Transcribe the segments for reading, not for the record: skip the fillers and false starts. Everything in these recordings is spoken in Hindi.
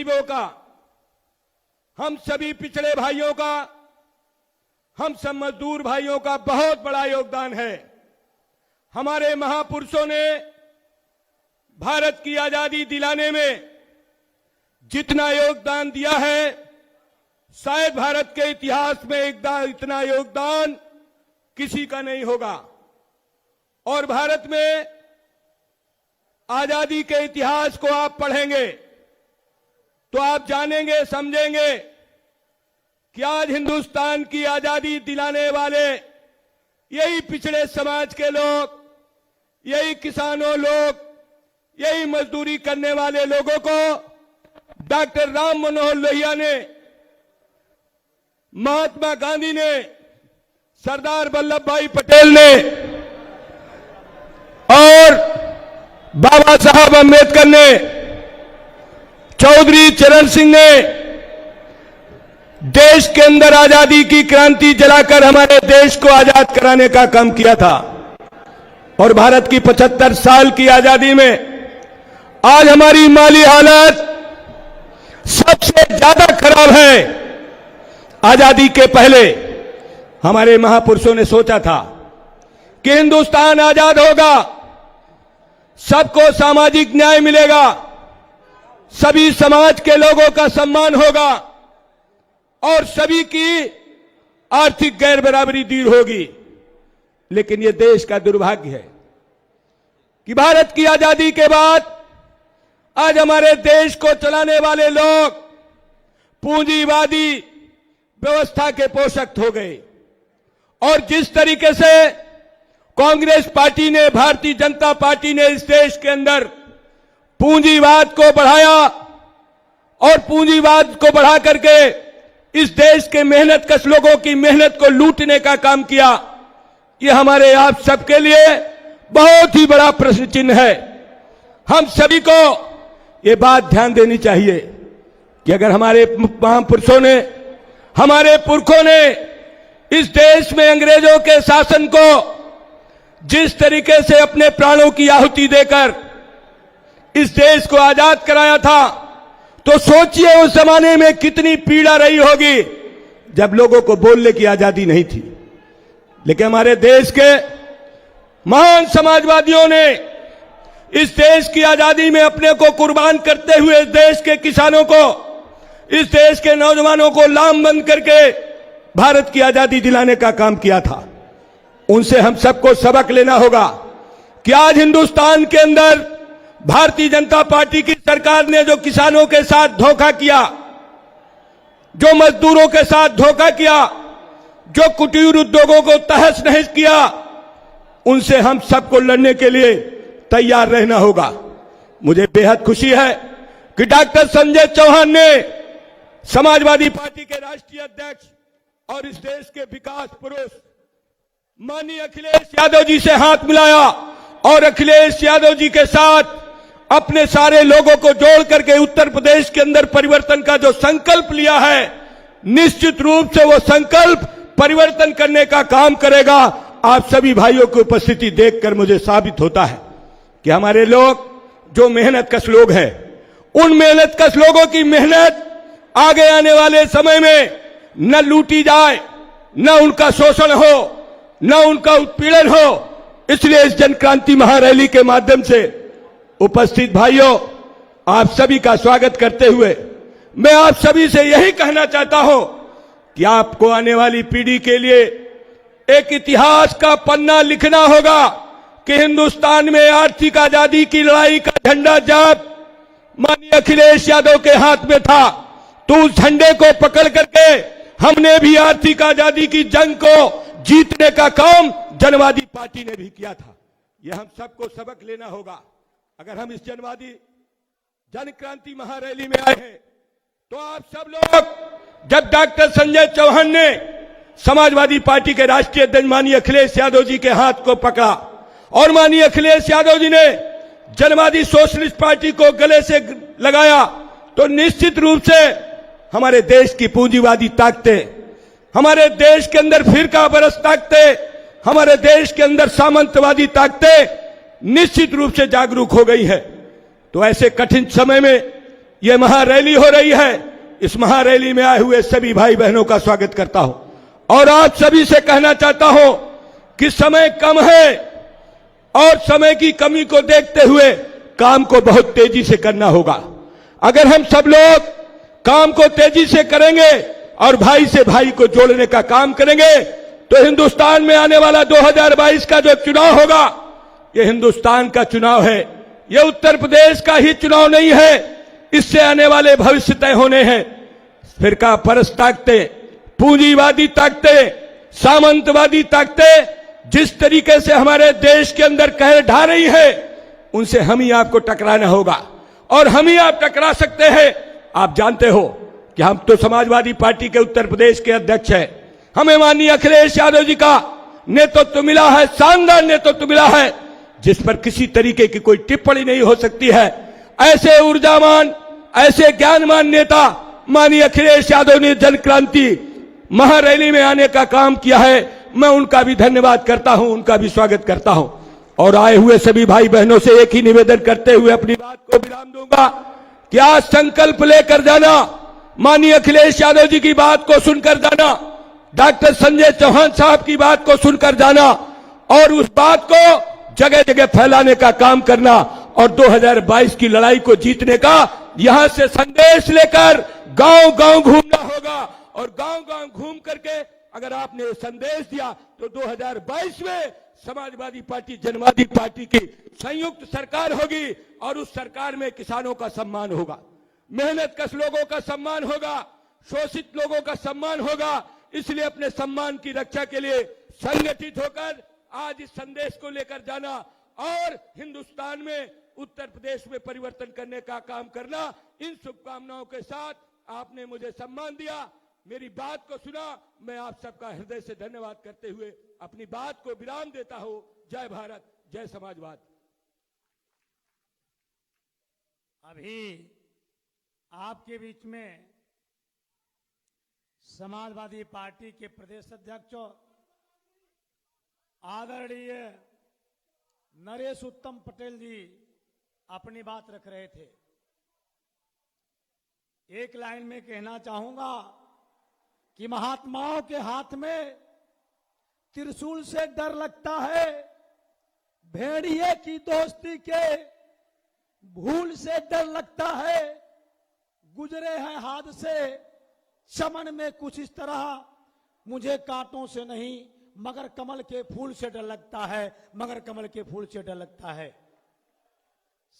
गरीबों का, हम सभी पिछड़े भाइयों का, हम सब मजदूर भाइयों का बहुत बड़ा योगदान है। हमारे महापुरुषों ने भारत की आजादी दिलाने में जितना योगदान दिया है, शायद भारत के इतिहास में इतना योगदान किसी का नहीं होगा। और भारत में आजादी के इतिहास को आप पढ़ेंगे तो आप जानेंगे, समझेंगे कि आज हिंदुस्तान की आजादी दिलाने वाले यही पिछड़े समाज के लोग, यही किसानों लोग, यही मजदूरी करने वाले लोगों को डॉक्टर राम मनोहर लोहिया ने, महात्मा गांधी ने, सरदार वल्लभ भाई पटेल ने और बाबा साहब अम्बेडकर ने, चौधरी चरण सिंह ने देश के अंदर आजादी की क्रांति जलाकर हमारे देश को आजाद कराने का काम किया था। और भारत की 75 साल की आजादी में आज हमारी माली हालत सबसे ज्यादा खराब है। आजादी के पहले हमारे महापुरुषों ने सोचा था कि हिंदुस्तान आजाद होगा, सबको सामाजिक न्याय मिलेगा, सभी समाज के लोगों का सम्मान होगा और सभी की आर्थिक गैर बराबरी दूर होगी। लेकिन यह देश का दुर्भाग्य है कि भारत की आजादी के बाद आज हमारे देश को चलाने वाले लोग पूंजीवादी व्यवस्था के पोषक हो गए। और जिस तरीके से कांग्रेस पार्टी ने, भारतीय जनता पार्टी ने इस देश के अंदर पूंजीवाद को बढ़ाया और पूंजीवाद को बढ़ा करके इस देश के मेहनतकश लोगों की मेहनत को लूटने का काम किया, यह हमारे आप सबके लिए बहुत ही बड़ा प्रश्न चिन्ह है। हम सभी को ये बात ध्यान देनी चाहिए कि अगर हमारे महापुरुषों ने, हमारे पुरखों ने इस देश में अंग्रेजों के शासन को जिस तरीके से अपने प्राणों की आहुति देकर इस देश को आजाद कराया था, तो सोचिए उस जमाने में कितनी पीड़ा रही होगी जब लोगों को बोलने की आजादी नहीं थी। लेकिन हमारे देश के महान समाजवादियों ने इस देश की आजादी में अपने को कुर्बान करते हुए इस देश के किसानों को, इस देश के नौजवानों को लामबंद करके भारत की आजादी दिलाने का काम किया था। उनसे हम सबको सबक लेना होगा कि आज हिंदुस्तान के अंदर भारतीय जनता पार्टी की सरकार ने जो किसानों के साथ धोखा किया, जो मजदूरों के साथ धोखा किया, जो कुटीर उद्योगों को तहस नहस किया, उनसे हम सबको लड़ने के लिए तैयार रहना होगा। मुझे बेहद खुशी है कि डॉक्टर संजय चौहान ने, समाजवादी पार्टी के राष्ट्रीय अध्यक्ष और इस देश के विकास पुरुष माननीय अखिलेश यादव जी से हाथ मिलाया और अखिलेश यादव जी के साथ अपने सारे लोगों को जोड़ करके उत्तर प्रदेश के अंदर परिवर्तन का जो संकल्प लिया है, निश्चित रूप से वो संकल्प परिवर्तन करने का काम करेगा। आप सभी भाइयों की उपस्थिति देखकर मुझे साबित होता है कि हमारे लोग जो मेहनतकश लोग हैं, उन मेहनतकश लोगों की मेहनत आगे आने वाले समय में न लूटी जाए, न उनका शोषण हो, न उनका उत्पीड़न हो। इसलिए इस जन क्रांति महारैली के माध्यम से उपस्थित भाइयों, आप सभी का स्वागत करते हुए मैं आप सभी से यही कहना चाहता हूं कि आपको आने वाली पीढ़ी के लिए एक इतिहास का पन्ना लिखना होगा कि हिंदुस्तान में आर्थिक आजादी की लड़ाई का झंडा जब माननीय अखिलेश यादव के हाथ में था, तो उस झंडे को पकड़ करके हमने भी आर्थिक आजादी की जंग को जीतने का काम जनवादी पार्टी ने भी किया था। यह हम सबको सबक लेना होगा। अगर हम इस जन क्रांति महारैली में आए हैं तो आप सब लोग, जब डॉक्टर संजय चौहान ने समाजवादी पार्टी के राष्ट्रीय अध्यक्ष माननीय अखिलेश यादव जी के हाथ को पकड़ा और माननीय अखिलेश यादव जी ने जनवादी सोशलिस्ट पार्टी को गले से लगाया, तो निश्चित रूप से हमारे देश की पूंजीवादी ताकतें, हमारे देश के अंदर फिरका परस्त ताकतें, हमारे देश के अंदर सामंतवादी ताकतें निश्चित रूप से जागरूक हो गई है। तो ऐसे कठिन समय में ये महारैली हो रही है। इस महारैली में आए हुए सभी भाई बहनों का स्वागत करता हूं और आप सभी से कहना चाहता हूं कि समय कम है और समय की कमी को देखते हुए काम को बहुत तेजी से करना होगा। अगर हम सब लोग काम को तेजी से करेंगे और भाई से भाई को जोड़ने का काम करेंगे तो हिंदुस्तान में आने वाला 2022 का जो चुनाव होगा, ये हिंदुस्तान का चुनाव है, ये उत्तर प्रदेश का ही चुनाव नहीं है। इससे आने वाले भविष्य तय होने हैं। फिरका परस्त ताकतें, पूंजीवादी ताकतें, सामंतवादी ताकतें जिस तरीके से हमारे देश के अंदर कहर ढा रही है, उनसे हम ही आपको टकराना होगा और हम ही आप टकरा सकते हैं। आप जानते हो कि हम तो समाजवादी पार्टी के उत्तर प्रदेश के अध्यक्ष हैं। हमें माननीय अखिलेश यादव जी का नेतृत्व मिला है, शानदार नेतृत्व मिला है, जिस पर किसी तरीके की कोई टिप्पणी नहीं हो सकती है। ऐसे ऊर्जावान, ऐसे ज्ञानवान नेता माननीय अखिलेश यादव ने जन क्रांति महारैली में आने का काम किया है। मैं उनका भी धन्यवाद करता हूं, उनका भी स्वागत करता हूं और आए हुए सभी भाई बहनों से एक ही निवेदन करते हुए अपनी बात को विराम दूंगा कि आज संकल्प लेकर जाना, माननीय अखिलेश यादव जी की बात को सुनकर जाना, डॉक्टर संजय चौहान साहब की बात को सुनकर जाना और उस बात को जगह जगह फैलाने का काम करना और 2022 की लड़ाई को जीतने का यहां से संदेश लेकर गांव गांव घूमना होगा और गांव गांव घूम करके अगर आपने संदेश दिया तो 2022 में समाजवादी पार्टी, जनवादी पार्टी की संयुक्त सरकार होगी और उस सरकार में किसानों का सम्मान होगा, मेहनतकश लोगों का सम्मान होगा, शोषित लोगों का सम्मान होगा। इसलिए अपने सम्मान की रक्षा के लिए संगठित होकर आज इस संदेश को लेकर जाना और हिंदुस्तान में, उत्तर प्रदेश में परिवर्तन करने का काम करना। इन शुभकामनाओं के साथ आपने मुझे सम्मान दिया, मेरी बात को सुना। मैं आप सबका हृदय से धन्यवाद करते हुए अपनी बात को विराम देता हूं। जय भारत, जय समाजवाद। अभी आपके बीच में समाजवादी पार्टी के प्रदेश अध्यक्ष आदरणीय नरेश उत्तम पटेल जी अपनी बात रख रहे थे। एक लाइन में कहना चाहूंगा कि महात्माओं के हाथ में त्रिशूल से डर लगता है, भेड़िए की दोस्ती के भूल से डर लगता है। गुजरे हैं हादसे चमन में कुछ इस तरह, मुझे कांटों से नहीं मगर कमल के फूल से डर लगता है, मगर कमल के फूल से डर लगता है।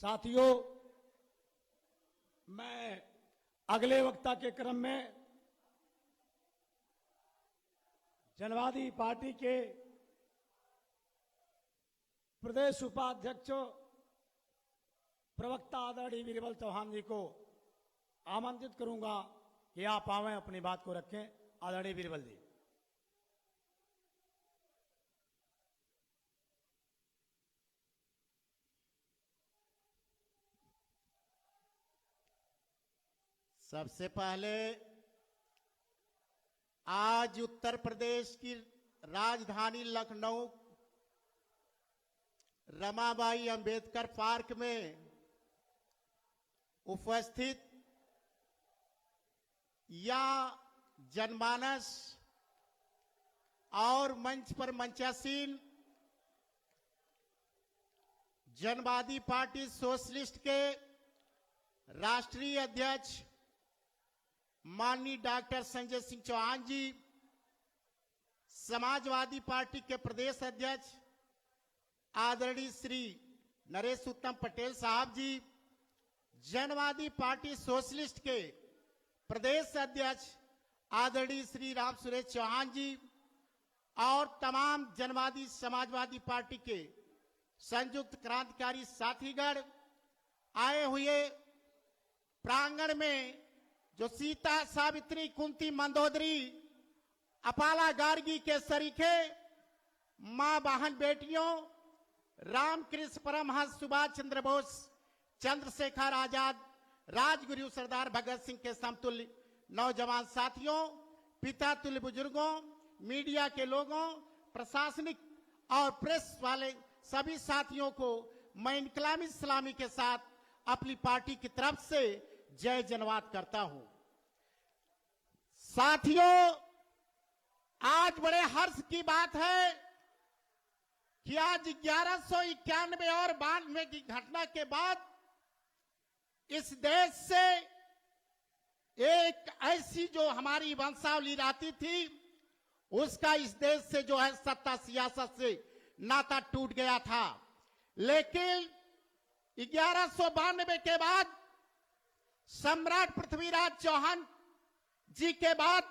साथियों, मैं अगले वक्ता के क्रम में जनवादी पार्टी के प्रदेश उपाध्यक्ष प्रवक्ता आदरणीय बीरबल चौहान जी को आमंत्रित करूंगा कि आप आवें, अपनी बात को रखें। आदरणीय बीरबल जी। सबसे पहले आज उत्तर प्रदेश की राजधानी लखनऊ रमाबाई अंबेडकर पार्क में उपस्थित या जनमानस और मंच पर मंचासीन जनवादी पार्टी सोशलिस्ट के राष्ट्रीय अध्यक्ष माननीय डॉक्टर संजय सिंह चौहान जी, समाजवादी पार्टी के प्रदेश अध्यक्ष आदरणीय श्री नरेश उत्तम पटेल साहब जी, जनवादी पार्टी सोशलिस्ट के प्रदेश अध्यक्ष आदरणीय श्री राम सुरेश चौहान जी और तमाम जनवादी समाजवादी पार्टी के संयुक्त क्रांतिकारी साथीगण आए हुए प्रांगण में जो सीता, सावित्री, कुंती, मंदोदरी, अपाला गार्गी के सरीखे मां बहन बेटियों, रामकृष्ण परमहंस, सुभाष चंद्र बोस, चंद्रशेखर आजाद, राजगुरु सरदार भगत सिंह के समतुल्य नौजवान साथियों, पिता तुल्य बुजुर्गों, मीडिया के लोगों, प्रशासनिक और प्रेस वाले सभी साथियों को मैं इनकलाबी इस्लामी के साथ अपनी पार्टी की तरफ से जय जनवाद करता हूं। साथियों, आज बड़े हर्ष की बात है कि आज 1191 और 92 की घटना के बाद इस देश से एक ऐसी जो हमारी वंशावली रहती थी, उसका इस देश से जो है सत्ता सियासत से नाता टूट गया था। लेकिन 1192 के बाद सम्राट पृथ्वीराज चौहान जी के बाद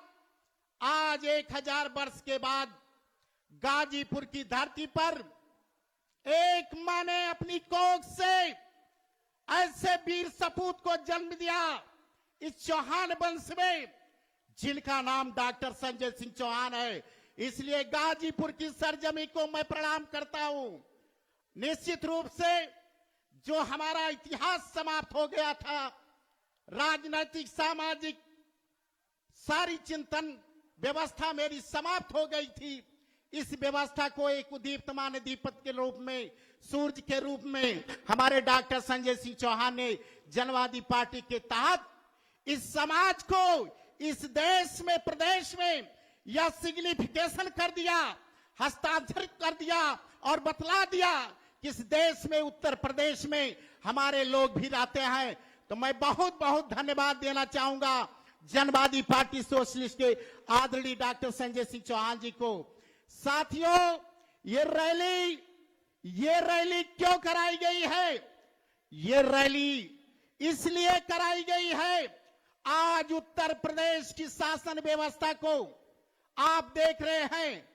आज 1000 वर्ष के बाद गाजीपुर की धरती पर एक मां ने अपनी कोख से ऐसे वीर सपूत को जन्म दिया इस चौहान वंश में, जिनका नाम डॉक्टर संजय सिंह चौहान है। इसलिए गाजीपुर की सरजमी को मैं प्रणाम करता हूं। निश्चित रूप से जो हमारा इतिहास समाप्त हो गया था, राजनीतिक सामाजिक सारी चिंतन व्यवस्था मेरी समाप्त हो गई थी, इस व्यवस्था को एक उदीप्तमान दीपक के रूप में, सूरज के रूप में हमारे डॉक्टर संजय सिंह चौहान ने जनवादी पार्टी के तहत इस समाज को इस देश में, प्रदेश में यह सिग्निफिकेशन कर दिया, हस्ताक्षरित कर दिया और बतला दिया कि इस देश में, उत्तर प्रदेश में हमारे लोग भी रहते हैं। तो मैं बहुत बहुत धन्यवाद देना चाहूंगा जनवादी पार्टी सोशलिस्ट के आदरणीय डॉक्टर संजय सिंह चौहान जी को। साथियों, ये रैली क्यों कराई गई है? ये रैली इसलिए कराई गई है, आज उत्तर प्रदेश की शासन व्यवस्था को आप देख रहे हैं,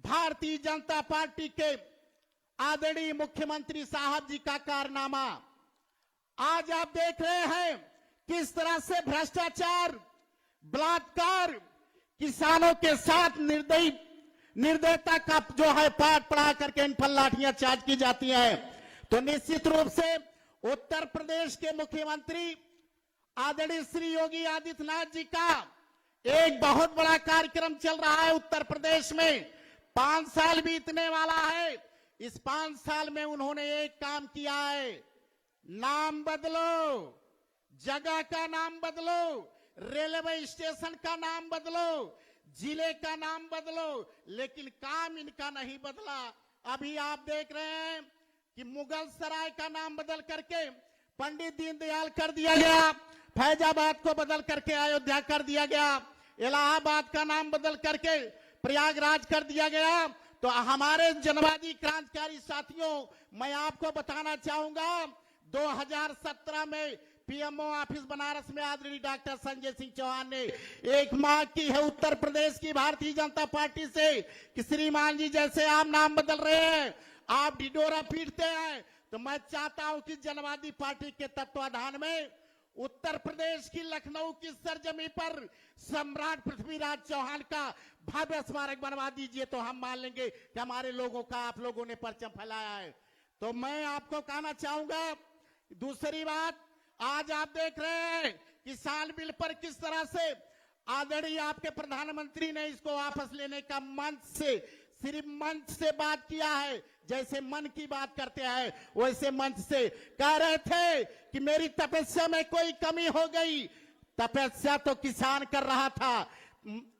भारतीय जनता पार्टी के आदरणीय मुख्यमंत्री साहब जी का कारनामा आज आप देख रहे हैं, किस तरह से भ्रष्टाचार, बलात्कार, किसानों के साथ निर्दयता का जो है पाठ पढ़ा करके इन पर लाठियां चार्ज की जाती हैं। तो निश्चित रूप से उत्तर प्रदेश के मुख्यमंत्री आदरणीय श्री योगी आदित्यनाथ जी का एक बहुत बड़ा कार्यक्रम चल रहा है उत्तर प्रदेश में। 5 साल बीतने वाला है। इस 5 साल में उन्होंने एक काम किया है, नाम बदलो, जगह का नाम बदलो, रेलवे स्टेशन का नाम बदलो, जिले का नाम बदलो, लेकिन काम इनका नहीं बदला। अभी आप देख रहे हैं कि मुगल सराय का नाम बदल करके पंडित दीनदयाल कर दिया गया, फैजाबाद को बदल करके अयोध्या कर दिया गया, इलाहाबाद का नाम बदल करके प्रयागराज कर दिया गया। तो हमारे जनवादी क्रांतिकारी साथियों, मैं आपको बताना चाहूंगा 2017 में पीएमओ ऑफिस बनारस में आदरणीय डॉक्टर संजय सिंह चौहान ने एक मांग की है उत्तर प्रदेश की भारतीय जनता पार्टी से कि श्रीमान जी, जैसे आप नाम बदल रहे हैं, आप ढिढोरा पीटते हैं, तो मैं चाहता हूं कि जनवादी पार्टी के तत्वाधान में उत्तर प्रदेश की लखनऊ की सरजमी पर सम्राट पृथ्वीराज चौहान का भव्य स्मारक बनवा दीजिए, तो हम मान लेंगे कि हमारे लोगों का आप लोगों ने परचम फैलाया है। तो मैं आपको कहना चाहूंगा दूसरी बात, आज आप देख रहे हैं किसान बिल पर किस तरह से आदरणीय आपके प्रधानमंत्री ने इसको वापस लेने का मंच से, सिर्फ मंच से बात किया है। जैसे मन की बात करते हैं वैसे मंच से कह रहे थे कि मेरी तपस्या में कोई कमी हो गई। तपस्या तो किसान कर रहा था।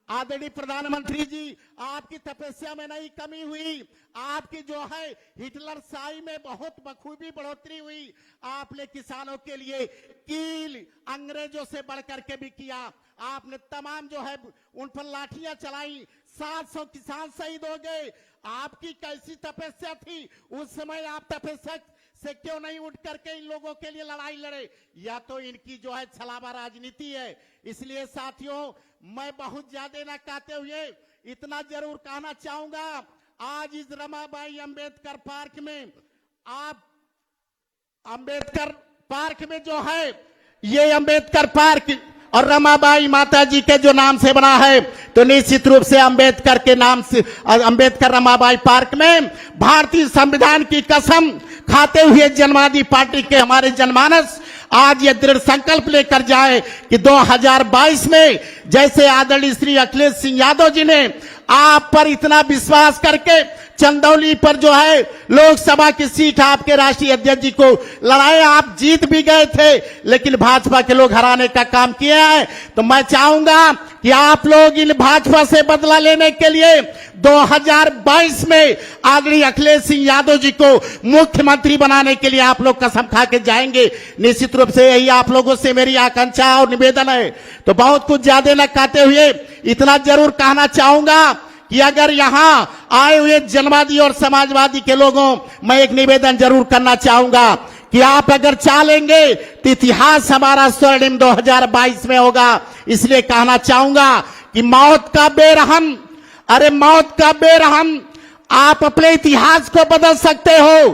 आदरणीय प्रधानमंत्री जी, आपकी तपस्या में नहीं कमी हुई, आपकी जो है हिटलर शाही में बहुत बखूबी बढ़ोतरी हुई। आपने किसानों के लिए कील अंग्रेजों से बढ़ करके भी किया। आपने तमाम जो है उन पर लाठियां चलाई, 700 किसान शहीद हो गए। आपकी कैसी तपस्या थी उस समय? आप तपस्या से क्यों नहीं उठ करके इन लोगों के लिए लड़ाई लड़े? या तो इनकी जो है छलावा राजनीति है। इसलिए साथियों, मैं बहुत ज्यादा ना कहते हुए इतना जरूर कहना चाहूंगा, आज इस रमाबाई अंबेडकर पार्क में, आप अंबेडकर पार्क में जो है, ये अंबेडकर पार्क और रमाबाई माता जी के जो नाम से बना है, तो निश्चित रूप से अंबेडकर के नाम से अंबेडकर रमाबाई पार्क में भारतीय संविधान की कसम खाते हुए जनवादी पार्टी के हमारे जनमानस आज ये दृढ़ संकल्प लेकर जाए कि 2022 में जैसे आदरणीय श्री अखिलेश सिंह यादव जी ने आप पर इतना विश्वास करके चंदौली पर जो है लोकसभा की सीट आपके राष्ट्रीय अध्यक्ष जी को लड़ाए, आप जीत भी गए थे, लेकिन भाजपा के लोग हराने का काम किया है। तो मैं चाहूंगा कि आप लोग इन भाजपा से बदला लेने के लिए 2022 में आदरणीय अखिलेश सिंह यादव जी को मुख्यमंत्री बनाने के लिए आप लोग कसम खा के जाएंगे। निश्चित रूप से यही आप लोगों से मेरी आकांक्षा और निवेदन है। तो बहुत कुछ ज्यादा न कहते हुए इतना जरूर कहना चाहूंगा कि अगर यहां आए हुए जनवादी और समाजवादी के लोगों, मैं एक निवेदन जरूर करना चाहूंगा कि आप अगर चाहेंगे तो इतिहास हमारा स्वर्णिम 2022 में होगा। इसलिए कहना चाहूंगा कि मौत का बेरहम, अरे मौत का बेरहम, आप अपने इतिहास को बदल सकते हो।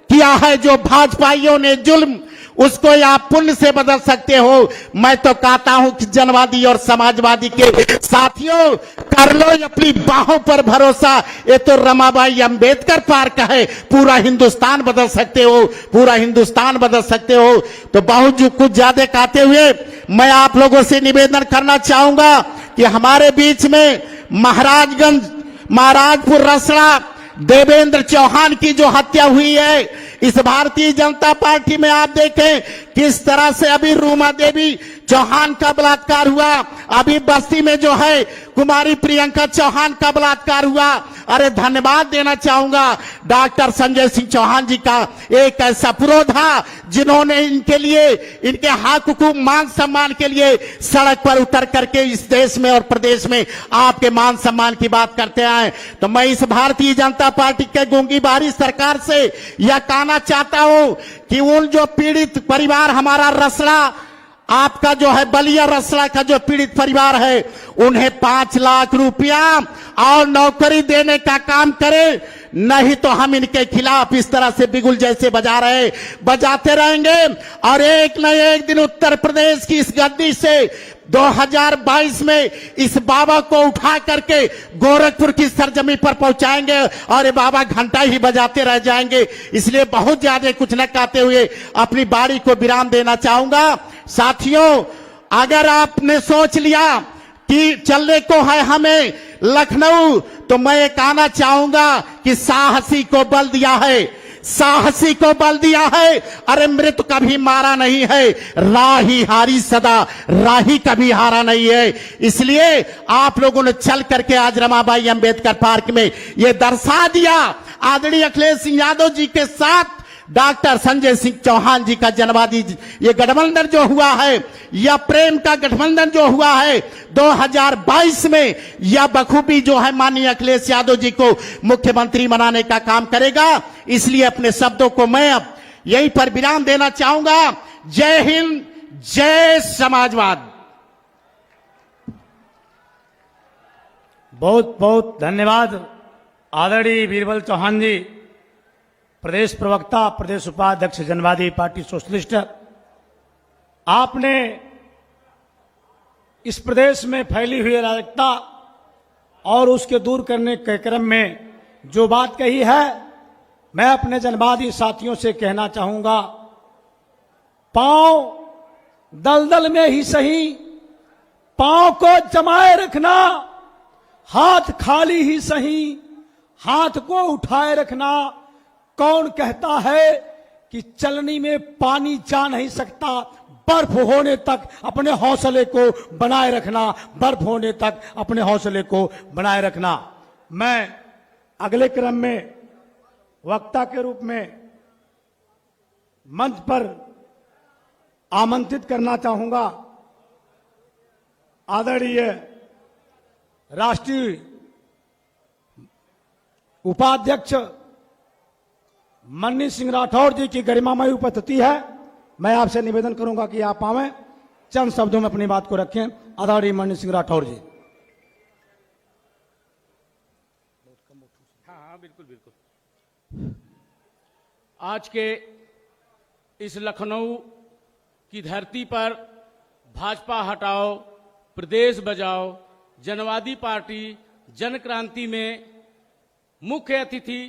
किया है जो भाजपाइयों ने जुल्म, उसको आप पुण्य से बदल सकते हो। मैं तो कहता हूं कि जनवादी और समाजवादी के साथियों, कर लो अपनी बाहों पर भरोसा। ये तो रमाबाई अंबेडकर पार्क है, पूरा हिंदुस्तान बदल सकते हो, पूरा हिंदुस्तान बदल सकते हो। तो बहुत जो कुछ ज्यादा कहते हुए मैं आप लोगों से निवेदन करना चाहूंगा कि हमारे बीच में महाराजगंज, महाराजपुर रसड़ा देवेंद्र चौहान की जो हत्या हुई है, इस भारतीय जनता पार्टी में आप देखें किस तरह से अभी रूमा देवी चौहान का बलात्कार हुआ, अभी बस्ती में जो है कुमारी प्रियंका चौहान का बलात्कार हुआ। अरे धन्यवाद देना चाहूंगा डॉक्टर संजय सिंह चौहान जी का, एक ऐसा पुरोधा जिन्होंने इनके लिए, इनके हक हुकूक मान सम्मान के लिए सड़क पर उतर करके इस देश में और प्रदेश में आपके मान सम्मान की बात करते आए। तो मैं इस भारतीय जनता पार्टी के गूंगी बारी सरकार से यह कहना चाहता हूं कि उन जो पीड़ित परिवार, हमारा रसड़ा, आपका जो है बलिया रसड़ा का जो पीड़ित परिवार है, उन्हें 5 लाख रुपया और नौकरी देने का काम करे, नहीं तो हम इनके खिलाफ इस तरह से बिगुल जैसे बजाते रहेंगे। और एक न एक दिन उत्तर प्रदेश की इस गद्दी से 2022 में इस बाबा को उठा करके गोरखपुर की सरजमी पर पहुंचाएंगे और ये बाबा घंटा ही बजाते रह जाएंगे। इसलिए बहुत ज्यादा कुछ न कहते हुए अपनी बारी को विराम देना चाहूंगा। साथियों, अगर आपने सोच लिया कि चलने को है हमें लखनऊ, तो मैं ये कहना चाहूंगा कि साहसी को बल दिया है, साहसी को बल दिया है। अरे मृत्यु कभी मारा नहीं है, राही हारी सदा, राही कभी हारा नहीं है। इसलिए आप लोगों ने चल करके आज रमाबाई अंबेडकर पार्क में ये दर्शा दिया, आदरणीय अखिलेश सिंह यादव जी के साथ डॉक्टर संजय सिंह चौहान जी का जनवादी ये गठबंधन जो हुआ है, या प्रेम का गठबंधन जो हुआ है 2022 में, या बखूबी जो है माननीय अखिलेश यादव जी को मुख्यमंत्री बनाने का काम करेगा। इसलिए अपने शब्दों को मैं अब यहीं पर विराम देना चाहूंगा। जय हिंद, जय समाजवाद। बहुत बहुत धन्यवाद आदरणीय बीरबल चौहान जी, प्रदेश प्रवक्ता, प्रदेश उपाध्यक्ष जनवादी पार्टी सोशलिस्ट। आपने इस प्रदेश में फैली हुई अराजकता और उसके दूर करने के क्रम में जो बात कही है, मैं अपने जनवादी साथियों से कहना चाहूंगा, पांव दलदल में ही सही, पांव को जमाए रखना, हाथ खाली ही सही, हाथ को उठाए रखना। कौन कहता है कि चलनी में पानी जा नहीं सकता, बर्फ होने तक अपने हौसले को बनाए रखना, बर्फ होने तक अपने हौसले को बनाए रखना। मैं अगले क्रम में वक्ता के रूप में मंच पर आमंत्रित करना चाहूंगा आदरणीय राष्ट्रीय उपाध्यक्ष मन्नी सिंह राठौर जी की गरिमामय उपस्थिति है। मैं आपसे निवेदन करूंगा कि आप आवें, चंद शब्दों में अपनी बात को रखें। आदरणीय मन्नी सिंह राठौर जी। हाँ, बिल्कुल बिल्कुल। आज के इस लखनऊ की धरती पर भाजपा हटाओ, प्रदेश बचाओ, जनवादी पार्टी जन क्रांति में मुख्य अतिथि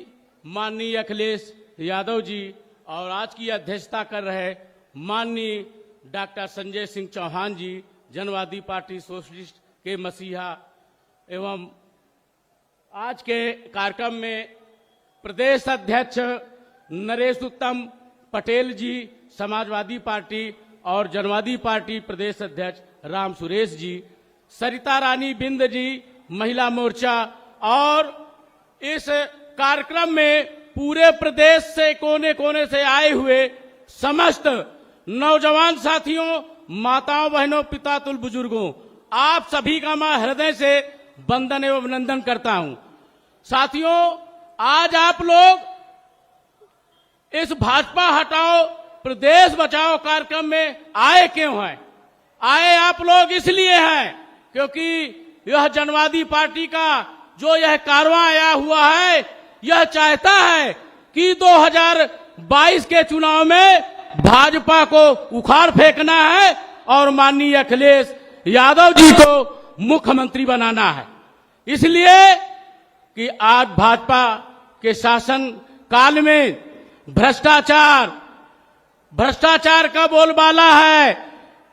माननीय अखिलेश यादव जी और आज की अध्यक्षता कर रहे माननीय डॉक्टर संजय सिंह चौहान जी, जनवादी पार्टी सोशलिस्ट के मसीहा, एवं आज के कार्यक्रम में प्रदेश अध्यक्ष नरेश उत्तम पटेल जी समाजवादी पार्टी और जनवादी पार्टी प्रदेश अध्यक्ष राम सुरेश जी, सरिता रानी बिंद जी महिला मोर्चा, और इस कार्यक्रम में पूरे प्रदेश से कोने कोने से आए हुए समस्त नौजवान साथियों, माताओं बहनों, पिता तुल बुजुर्गों, आप सभी का मैं हृदय से वंदन एवं अभिनंदन करता हूं। साथियों, आज आप लोग इस भाजपा हटाओ प्रदेश बचाओ कार्यक्रम में आए क्यों हैं? आए आप लोग इसलिए हैं क्योंकि यह जनवादी पार्टी का जो यह कारवां आया हुआ है, यह चाहता है कि 2022 के चुनाव में भाजपा को उखाड़ फेंकना है और माननीय अखिलेश यादव जी को मुख्यमंत्री बनाना है। इसलिए कि आज भाजपा के शासन काल में भ्रष्टाचार का बोलबाला है।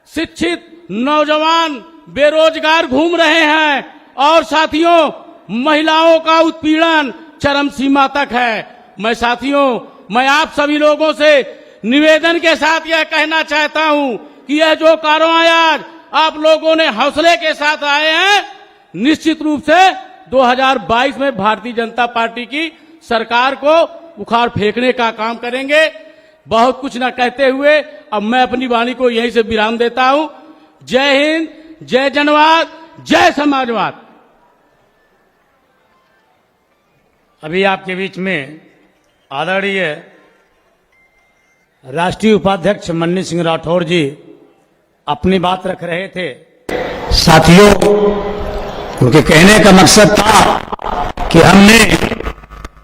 शिक्षित नौजवान बेरोजगार घूम रहे हैं और साथियों महिलाओं का उत्पीड़न चरम सीमा तक है। मैं आप सभी लोगों से निवेदन के साथ यह कहना चाहता हूं कि यह जो कारवां आज आप लोगों ने हौसले के साथ आए हैं, निश्चित रूप से 2022 में भारतीय जनता पार्टी की सरकार को उखाड़ फेंकने का काम करेंगे। बहुत कुछ न कहते हुए अब मैं अपनी वाणी को यहीं से विराम देता हूं। जय हिंद, जय जनवाद, जय समाजवाद। अभी आपके बीच में आदरणीय राष्ट्रीय उपाध्यक्ष मन्नी सिंह राठौर जी अपनी बात रख रहे थे। साथियों, उनके कहने का मकसद था कि हमने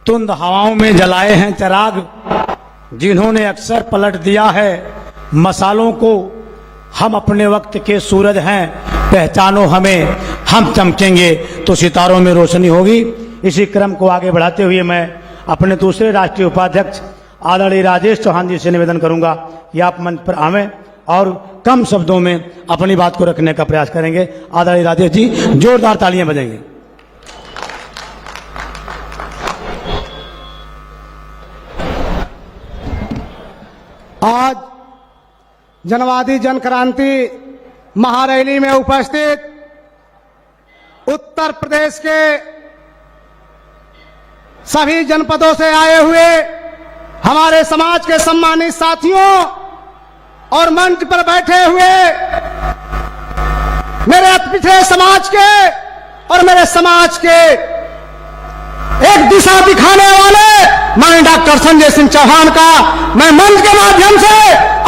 तुंद हवाओं में जलाए हैं चिराग, जिन्होंने अक्सर पलट दिया है मसालों को। हम अपने वक्त के सूरज हैं, पहचानो हमें, हम चमकेंगे तो सितारों में रोशनी होगी। इसी क्रम को आगे बढ़ाते हुए मैं अपने दूसरे राष्ट्रीय उपाध्यक्ष आदरणीय राजेश चौहान जी से निवेदन करूंगा कि आप मंच पर आवें और कम शब्दों में अपनी बात को रखने का प्रयास करेंगे। आदरणीय राजेश जी जोरदार तालियां बजाएंगे। आज जनवादी जन क्रांति महारैली में उपस्थित उत्तर प्रदेश के सभी जनपदों से आए हुए हमारे समाज के सम्मानित साथियों और मंच पर बैठे हुए मेरे पिछड़े समाज के और मेरे समाज के एक दिशा दिखाने वाले माननीय डॉक्टर संजय सिंह चौहान का मैं मंच के माध्यम से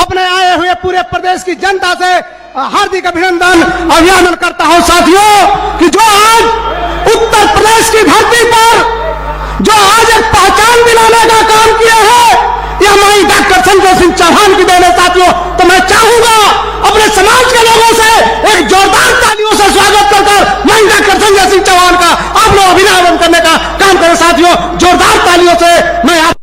अपने आए हुए पूरे प्रदेश की जनता से हार्दिक अभिनंदन करता हूं। साथियों, कि जो आज उत्तर प्रदेश की धरती पर जो आज एक पहचान दिलाने का काम किया है, यह माननीय डॉक्टर संजय सिंह चौहान की देन है। साथियों, तो मैं चाहूंगा अपने समाज के लोगों से एक जोरदार तालियों से स्वागत कर माननीय डॉक्टर संजय सिंह चौहान का आप लोग अभिनंदन करने का काम करें। साथियों, जोरदार तालियों से मैं आप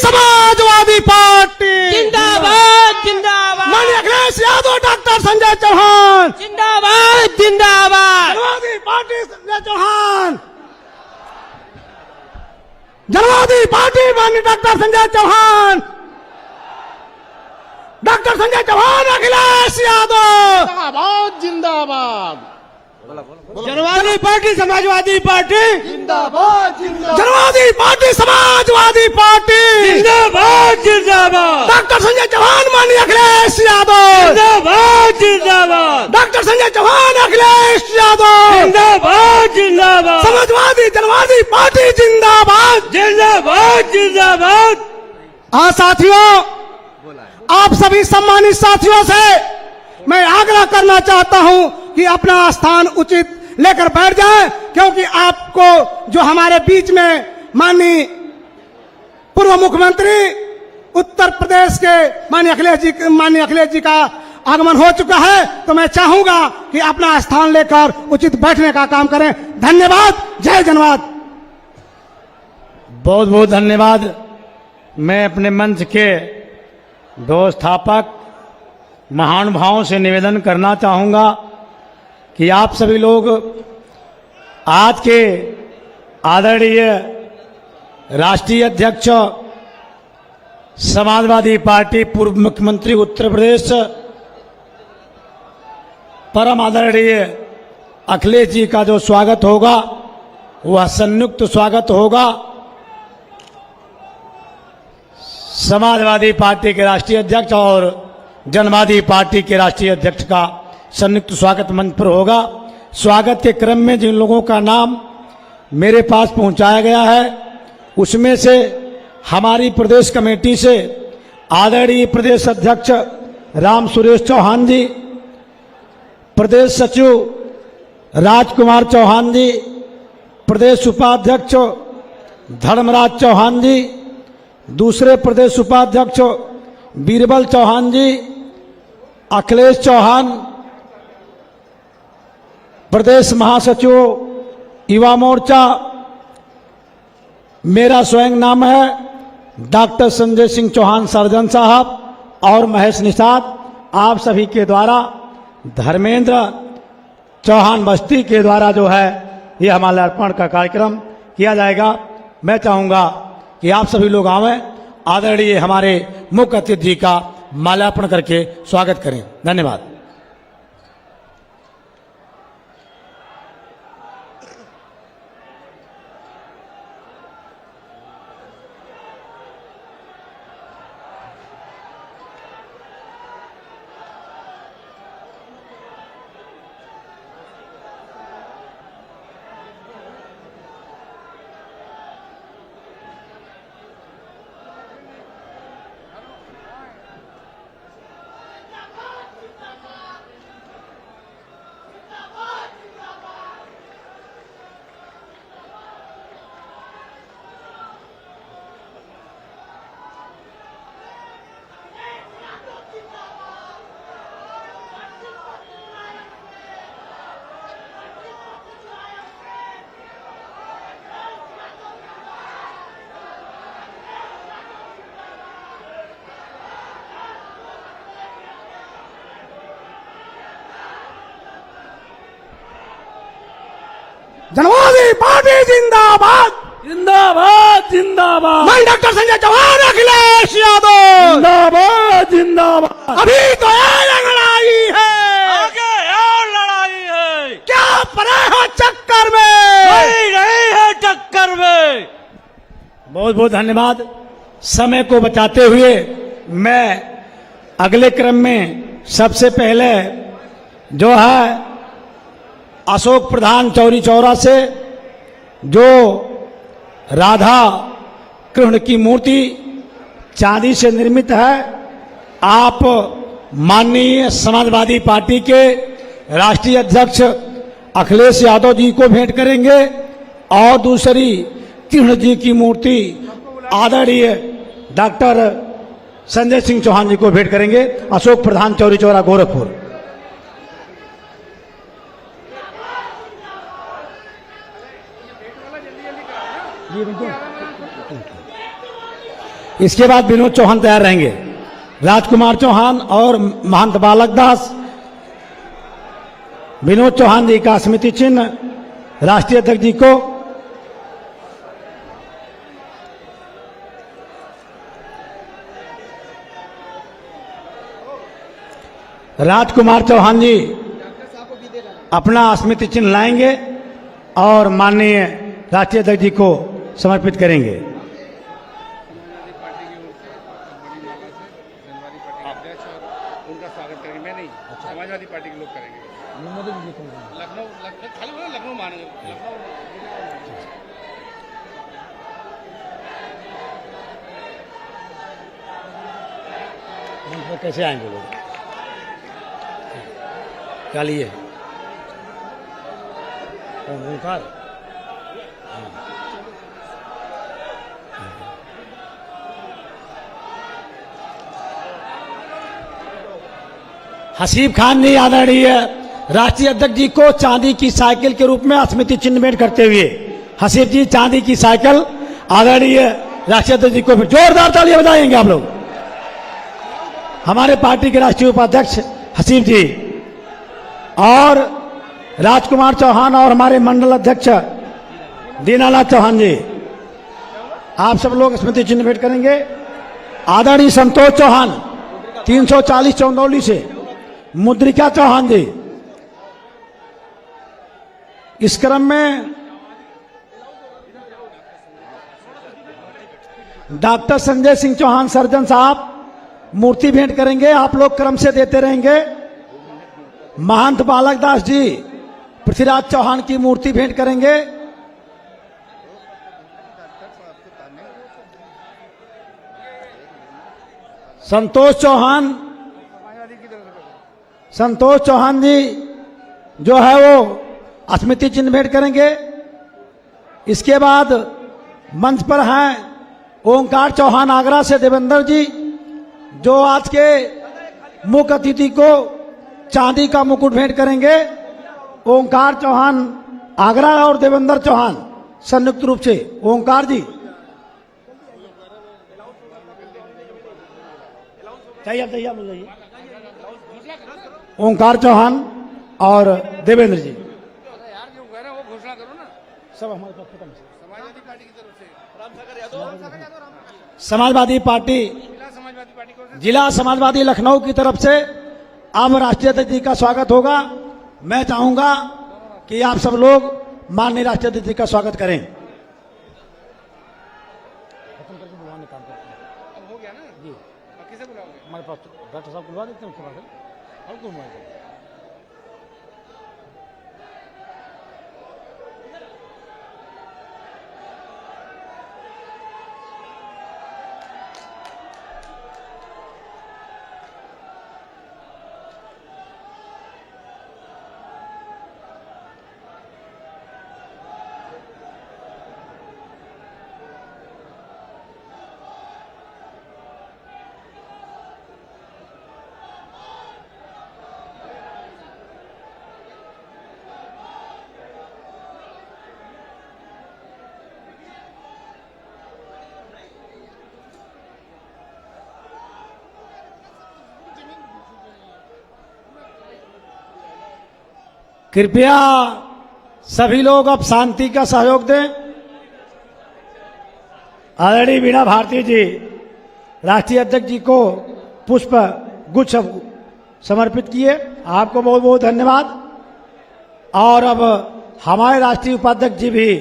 समाजवादी पार्टी जिंदाबाद जिंदाबाद। माननीय अखिलेश यादव डॉक्टर संजय चौहान जिंदाबाद जिंदाबाद। जनवादी पार्टी संजय चौहान, जनवादी पार्टी माननीय डॉक्टर संजय चौहान, डॉक्टर संजय चौहान, अखिलेश यादव जिंदाबाद जिंदाबाद। जनवादी पार्टी समाजवादी पार्टी जिंदाबाद जिंदाबाद। जनवादी पार्टी समाजवादी पार्टी जिंदाबाद जिंदाबाद। डॉक्टर संजय चौहान माननीय अखिलेश यादव जिंदाबाद जिंदाबाद। डॉक्टर संजय चौहान अखिलेश यादव जिंदाबाद जिंदाबाद। समाजवादी जनवादी पार्टी जिंदाबाद जिंदाबाद जिंदाबाद। हाँ साथियों, आप सभी सम्मानित साथियों से मैं आग्रह करना चाहता हूं, कि अपना स्थान उचित लेकर बैठ जाएं, क्योंकि आपको जो हमारे बीच में माननीय पूर्व मुख्यमंत्री उत्तर प्रदेश के माननीय अखिलेश जी का आगमन हो चुका है, तो मैं चाहूंगा कि अपना स्थान लेकर उचित बैठने का काम करें। धन्यवाद। जय जनवाद। बहुत बहुत धन्यवाद। मैं अपने मंच के दो स्थापक महानुभावों से निवेदन करना चाहूंगा कि आप सभी लोग आज के आदरणीय राष्ट्रीय अध्यक्ष समाजवादी पार्टी पूर्व मुख्यमंत्री उत्तर प्रदेश परम आदरणीय अखिलेश जी का जो स्वागत होगा वह संयुक्त स्वागत होगा। समाजवादी पार्टी के राष्ट्रीय अध्यक्ष और जनवादी पार्टी के राष्ट्रीय अध्यक्ष का संयुक्त स्वागत मंच पर होगा। स्वागत के क्रम में जिन लोगों का नाम मेरे पास पहुंचाया गया है उसमें से हमारी प्रदेश कमेटी से आदरणीय प्रदेश अध्यक्ष राम सुरेश चौहान जी, प्रदेश सचिव राजकुमार चौहान जी, प्रदेश उपाध्यक्ष धर्मराज चौहान जी, दूसरे प्रदेश उपाध्यक्ष बीरबल चौहान जी, अखिलेश चौहान, प्रदेश महासचिव युवा मोर्चा, मेरा स्वयं नाम है डॉक्टर संजय सिंह चौहान सर्जन साहब और महेश निषाद, आप सभी के द्वारा धर्मेंद्र चौहान बस्ती के द्वारा जो है ये माल्यार्पण का कार्यक्रम किया जाएगा। मैं चाहूंगा कि आप सभी लोग आवें, आदरणीय हमारे मुख्य अतिथि का माल्यार्पण करके स्वागत करें। धन्यवाद। जनवादी पार्टी जिंदाबाद। जिंदाबाद जिंदाबाद। मैं डॉक्टर संजय चौहान, अखिलेश यादव जिंदाबाद जिंदाबाद। अभी तो ये लड़ाई है, आगे और लड़ाई है, क्या पड़े हो चक्कर में, नहीं है टक्कर में। बहुत बहुत धन्यवाद। समय को बचाते हुए मैं अगले क्रम में सबसे पहले जो है अशोक प्रधान चौरी चौरा से जो राधा कृष्ण की मूर्ति चांदी से निर्मित है, आप माननीय समाजवादी पार्टी के राष्ट्रीय अध्यक्ष अखिलेश यादव जी को भेंट करेंगे और दूसरी कृष्ण जी की मूर्ति आदरणीय डॉक्टर संजय सिंह चौहान जी को भेंट करेंगे। अशोक प्रधान चौरी चौरा गोरखपुर। इसके बाद विनोद चौहान तैयार रहेंगे, राजकुमार चौहान और महंत बालक दास। विनोद चौहान जी का स्मृति चिन्ह राष्ट्रीय अध्यक्ष जी को, राजकुमार चौहान जी अपना स्मृति चिन्ह लाएंगे और माननीय राष्ट्रीय अध्यक्ष जी को समर्पित करेंगे। उनका स्वागत करेंगे। मैं नहीं, समाजवादी पार्टी के लोग करेंगे। लखनऊ लखनऊ मानेंगे। कैसे आएंगे लोग? क्या लिए? ओंकार हसीब खान ने आदरणीय राष्ट्रीय अध्यक्ष जी को चांदी की साइकिल के रूप में स्मृति चिन्ह भेंट करते हुए हसीब जी चांदी की साइकिल आदरणीय राष्ट्रीय अध्यक्ष जी को जोरदार तालियां बजाएंगे आप लोग। हमारे पार्टी के राष्ट्रीय उपाध्यक्ष हसीब जी और राजकुमार चौहान और हमारे मंडल अध्यक्ष दीनानाथ चौहान जी, आप सब लोग स्मृति चिन्ह भेंट करेंगे। आदरणीय संतोष चौहान 340 चंदौली से, मुद्रिका चौहान जी। इस क्रम में डॉक्टर संजय सिंह चौहान सर्जन साहब मूर्ति भेंट करेंगे। आप लोग क्रम से देते रहेंगे। महंत बालक दास जी पृथ्वीराज चौहान की मूर्ति भेंट करेंगे। संतोष चौहान जी जो है वो स्मृति चिन्ह भेंट करेंगे। इसके बाद मंच पर हैं ओंकार चौहान आगरा से देवेंद्र जी, जो आज के मुख्य अतिथि को चांदी का मुकुट भेंट करेंगे। ओंकार चौहान आगरा और देवेंद्र चौहान संयुक्त रूप से। ओंकार जी चाहिए आप जाइए। ओंकार चौहान और देवेंद्र जी यार जो कह रहे हैं वो घोषणा करो ना। सब हमारे पास खत्म। समाजवादी पार्टी की तरफ से समाजवादी पार्टी समाजवादी पार्टी को जिला समाजवादी लखनऊ की तरफ से अब राष्ट्रीय अध्यक्ष जी का स्वागत होगा। मैं चाहूंगा कि आप सब लोग माननीय राष्ट्रीय अध्यक्ष जी का स्वागत करें। अब हो गया ना जी। अब किसे बुलाओगे? हमारे पास डॉक्टर साहब बुलवा देते हैं उसके बाद और कौन बुलाएगा? कृपया सभी लोग अब शांति का सहयोग दें। आदरणीय वीणा भारती जी राष्ट्रीय अध्यक्ष जी को पुष्प गुच्छ समर्पित किए। आपको बहुत बहुत धन्यवाद। और अब हमारे राष्ट्रीय उपाध्यक्ष जी भी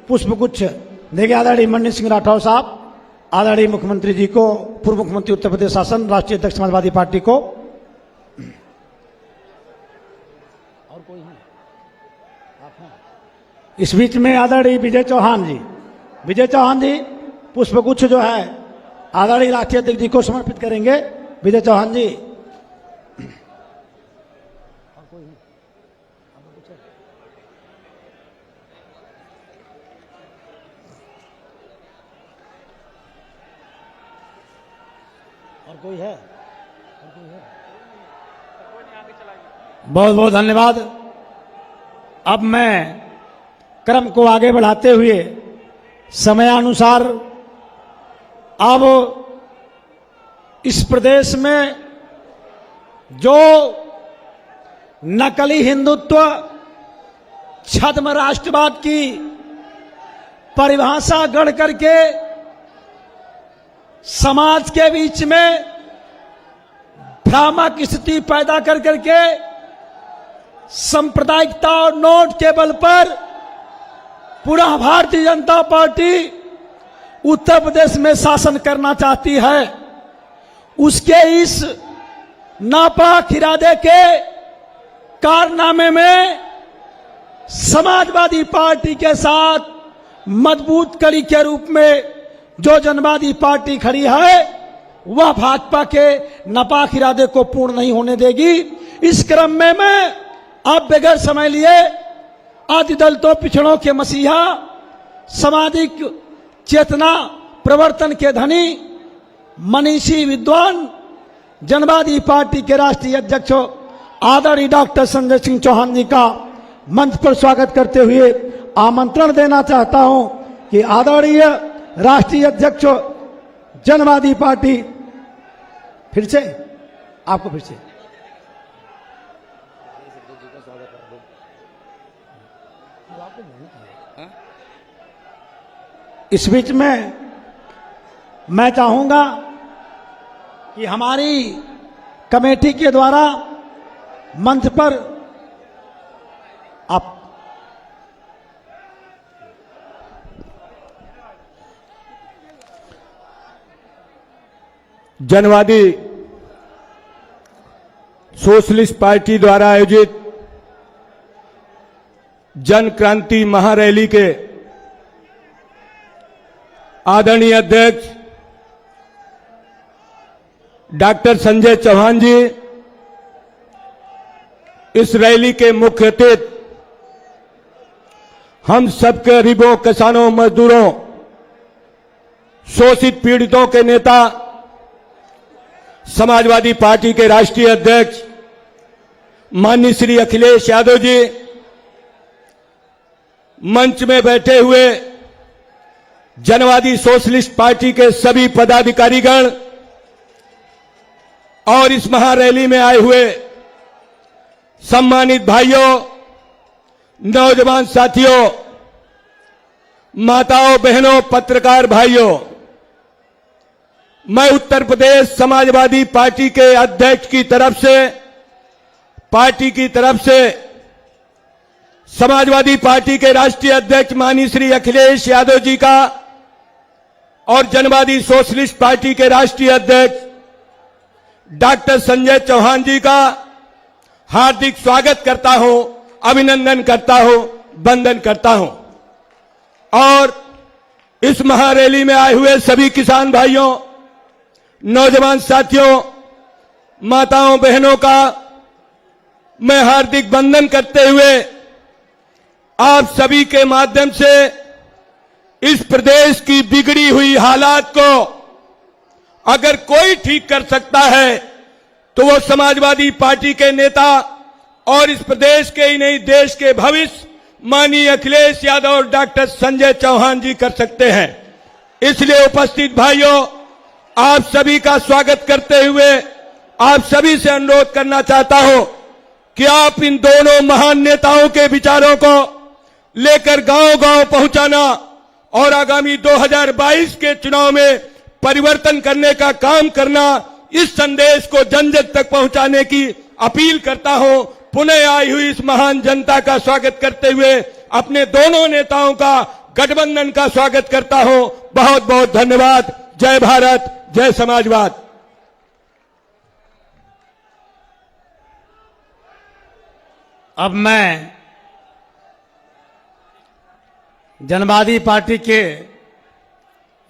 पुष्प गुच्छ देंगे। आदरणीय मन्नी सिंह राठौर साहब आदरणीय मुख्यमंत्री जी को, पूर्व मुख्यमंत्री उत्तर प्रदेश शासन, राष्ट्रीय अध्यक्ष समाजवादी पार्टी को। और कोई है? आप हैं? इस बीच में आदरणीय विजय चौहान जी पुष्पगुच्छ जो है आदरणीय राष्ट्रीय अध्यक्ष जी को समर्पित करेंगे। विजय चौहान जी। और कोई है? और कोई है? बहुत बहुत धन्यवाद। अब मैं क्रम को आगे बढ़ाते हुए समयानुसार अब इस प्रदेश में जो नकली हिंदुत्व, छद्म राष्ट्रवाद की परिभाषा गढ़ करके समाज के बीच में भ्रामक स्थिति पैदा कर करके सांप्रदायिकता और नोट के बल पर पूरा भारतीय जनता पार्टी उत्तर प्रदेश में शासन करना चाहती है, उसके इस नापाक इरादे के कारनामे में समाजवादी पार्टी के साथ मजबूत कड़ी के रूप में जो जनवादी पार्टी खड़ी है वह भाजपा के नापाक इरादे को पूर्ण नहीं होने देगी। इस क्रम में मैं अब बगैर समय लिए आदि दलितों पिछड़ों के मसीहा, सामाजिक चेतना प्रवर्तन के धनी, मनीषी विद्वान, जनवादी पार्टी के राष्ट्रीय अध्यक्ष आदरणीय डॉक्टर संजय सिंह चौहान जी का मंच पर स्वागत करते हुए आमंत्रण देना चाहता हूं कि आदरणीय राष्ट्रीय अध्यक्ष जनवादी पार्टी, फिर से आपको फिर से इस बीच में मैं चाहूंगा कि हमारी कमेटी के द्वारा मंच पर आप जनवादी सोशलिस्ट पार्टी द्वारा आयोजित जन क्रांति महारैली के आदरणीय अध्यक्ष डॉक्टर संजय चौहान जी, इस रैली के मुख्य अतिथि, हम सब गरीबों, किसानों, मजदूरों, शोषित पीड़ितों के नेता, समाजवादी पार्टी के राष्ट्रीय अध्यक्ष माननीय श्री अखिलेश यादव जी, मंच में बैठे हुए जनवादी सोशलिस्ट पार्टी के सभी पदाधिकारीगण और इस महारैली में आए हुए सम्मानित भाइयों, नौजवान साथियों, माताओं, बहनों, पत्रकार भाइयों, मैं उत्तर प्रदेश समाजवादी पार्टी के अध्यक्ष की तरफ से, पार्टी की तरफ से समाजवादी पार्टी के राष्ट्रीय अध्यक्ष माननीय श्री अखिलेश यादव जी का और जनवादी सोशलिस्ट पार्टी के राष्ट्रीय अध्यक्ष डॉक्टर संजय चौहान जी का हार्दिक स्वागत करता हूं, अभिनंदन करता हूं, वंदन करता हूं। और इस महारैली में आए हुए सभी किसान भाइयों, नौजवान साथियों, माताओं, बहनों का मैं हार्दिक वंदन करते हुए आप सभी के माध्यम से इस प्रदेश की बिगड़ी हुई हालात को अगर कोई ठीक कर सकता है तो वो समाजवादी पार्टी के नेता और इस प्रदेश के ही नहीं देश के भविष्य माननीय अखिलेश यादव और डॉक्टर संजय चौहान जी कर सकते हैं। इसलिए उपस्थित भाइयों, आप सभी का स्वागत करते हुए आप सभी से अनुरोध करना चाहता हूं कि आप इन दोनों महान नेताओं के विचारों को लेकर गांव-गांव पहुंचाना और आगामी 2022 के चुनाव में परिवर्तन करने का काम करना, इस संदेश को जन जन तक पहुंचाने की अपील करता हूं। पुनः आई हुई इस महान जनता का स्वागत करते हुए अपने दोनों नेताओं का गठबंधन का स्वागत करता हूं। बहुत बहुत धन्यवाद। जय भारत, जय समाजवाद। अब मैं जनवादी पार्टी के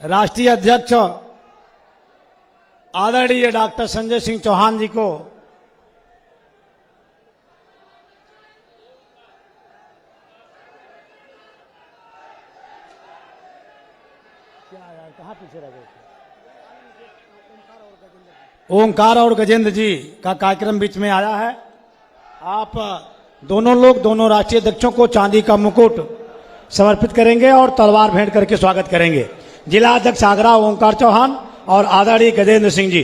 राष्ट्रीय अध्यक्ष आदरणीय डॉक्टर संजय सिंह चौहान जी को कहां पीछे रह गए? ओंकार और गजेंद्र जी का कार्यक्रम बीच में आया है। आप दोनों लोग, दोनों राष्ट्रीय अध्यक्षों को चांदी का मुकुट समर्पित करेंगे और तलवार भेंट करके स्वागत करेंगे। जिला अध्यक्ष आगरा ओंकार चौहान और आदरणीय गजेंद्र सिंह जी,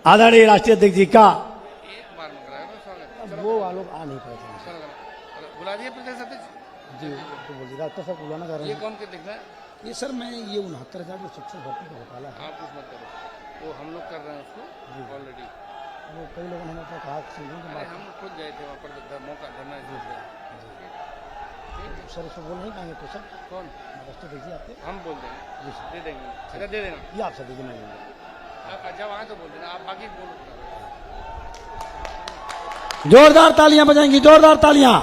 आदरणीय राष्ट्रीय अध्यक्ष जी का वो लोग आ नहीं पाए बुला दिए प्रदेश अध्यक्ष जी, तो बोलिए डॉक्टर साहब बुलाना चाह रहे ये हैं। कौन के दिखना है? ये सर मैं ये 69,000 जो शिक्षक भर्ती का घोटाला है, आप कुछ मत करो, वो हम लोग कर रहे हैं उसको ऑलरेडी। वो कई लोगों ने हमें कहा कि अरे हम खुद गए थे वहाँ पर मौका धरना सर इसको बोल नहीं पाएंगे तो सर कौन राष्ट्रीय अध्यक्ष जी आपके हम बोल देंगे, दे देंगे, अच्छा दे देना। ये आप सर दीजिए, मैं लूंगा। आप जब आए तो बोल देना, आप बाकी बोलो। जोरदार तालियां बजाएंगी, जोरदार तालियां।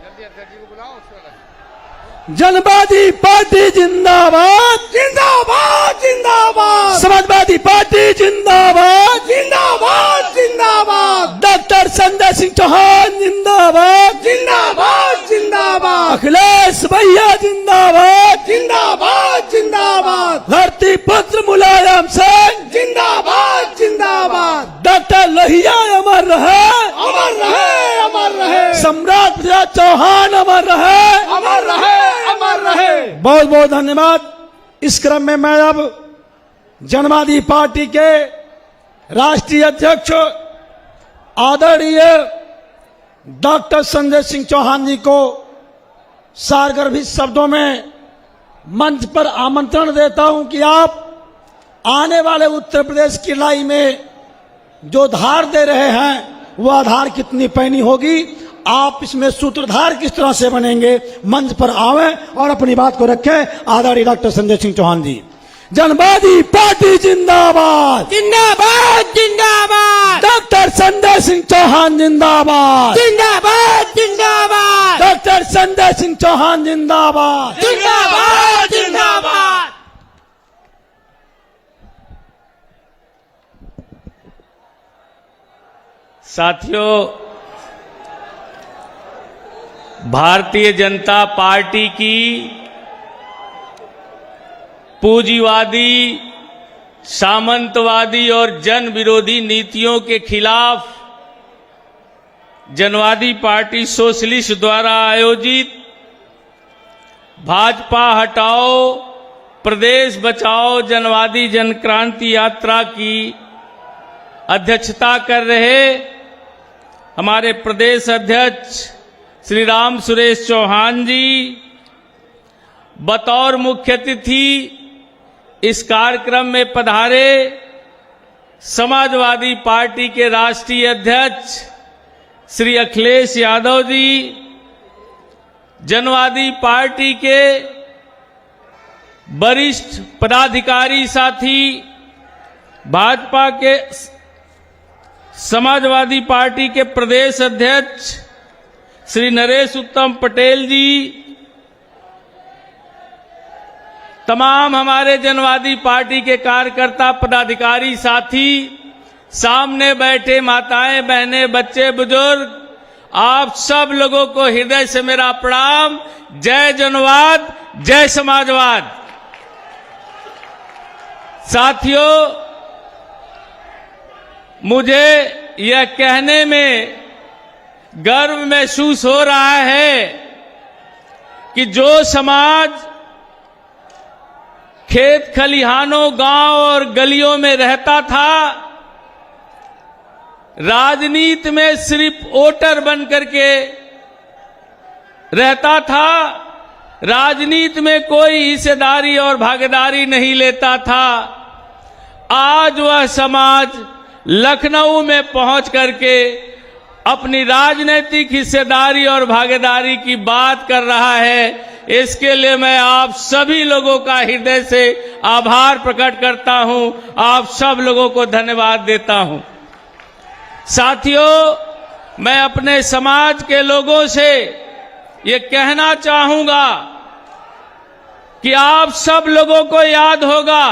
जल्दी अध्यक्ष जी को बुलाओ। जनवादी पार्टी जिंदाबाद, जिंदाबाद, जिंदाबाद। समाजवादी पार्टी जिंदाबाद, जिंदाबाद, जिंदाबाद। संजय सिंह चौहान जिंदाबाद, जिंदाबाद जिंदाबाद, अखिलेश भैया जिंदाबाद, जिंदाबाद जिंदाबाद, धरती पुत्र मुलायम सिंह जिंदाबाद जिंदाबाद, डॉक्टर लोहिया अमर रहे, अमर रहे, अमर रहे, सम्राट प्रसाद चौहान अमर रहे, अमर रहे, अमर रहे। बहुत बहुत धन्यवाद। इस क्रम में मैं अब जनवादी पार्टी के राष्ट्रीय अध्यक्ष आदरणीय डॉक्टर संजय सिंह चौहान जी को सारगर्भित शब्दों में मंच पर आमंत्रण देता हूं कि आप आने वाले उत्तर प्रदेश की लड़ाई में जो धार दे रहे हैं वो आधार कितनी पैनी होगी, आप इसमें सूत्रधार किस तरह से बनेंगे, मंच पर आवें और अपनी बात को रखें। आदरणीय डॉक्टर संजय सिंह चौहान जी। जनवादी पार्टी जिंदाबाद, जिंदाबाद जिंदाबाद, डॉक्टर संजय सिंह चौहान जिंदाबाद, जिंदाबाद जिंदाबाद, डॉक्टर संजय सिंह चौहान जिंदाबाद। जिंदाबाद जिंदाबाद। साथियों, भारतीय जनता पार्टी की पूंजीवादी, सामंतवादी और जन विरोधी नीतियों के खिलाफ जनवादी पार्टी सोशलिस्ट द्वारा आयोजित भाजपा हटाओ प्रदेश बचाओ जनवादी जनक्रांति यात्रा की अध्यक्षता कर रहे हमारे प्रदेश अध्यक्ष श्री राम सुरेश चौहान जी, बतौर मुख्य अतिथि इस कार्यक्रम में पधारे समाजवादी पार्टी के राष्ट्रीय अध्यक्ष श्री अखिलेश यादव जी, जनवादी पार्टी के वरिष्ठ पदाधिकारी साथी, भाजपा के समाजवादी पार्टी के प्रदेश अध्यक्ष श्री नरेश उत्तम पटेल जी, तमाम हमारे जनवादी पार्टी के कार्यकर्ता पदाधिकारी साथी, सामने बैठे माताएं बहनें बच्चे बुजुर्ग, आप सब लोगों को हृदय से मेरा प्रणाम। जय जनवाद, जय समाजवाद। साथियों, मुझे यह कहने में गर्व महसूस हो रहा है कि जो समाज खेत खलिहानों, गांव और गलियों में रहता था, राजनीति में सिर्फ वोटर बन करके रहता था, राजनीति में कोई हिस्सेदारी और भागीदारी नहीं लेता था, आज वह समाज लखनऊ में पहुंच करके अपनी राजनीतिक हिस्सेदारी और भागीदारी की बात कर रहा है। इसके लिए मैं आप सभी लोगों का हृदय से आभार प्रकट करता हूं, आप सब लोगों को धन्यवाद देता हूं। साथियों, मैं अपने समाज के लोगों से ये कहना चाहूंगा कि आप सब लोगों को याद होगा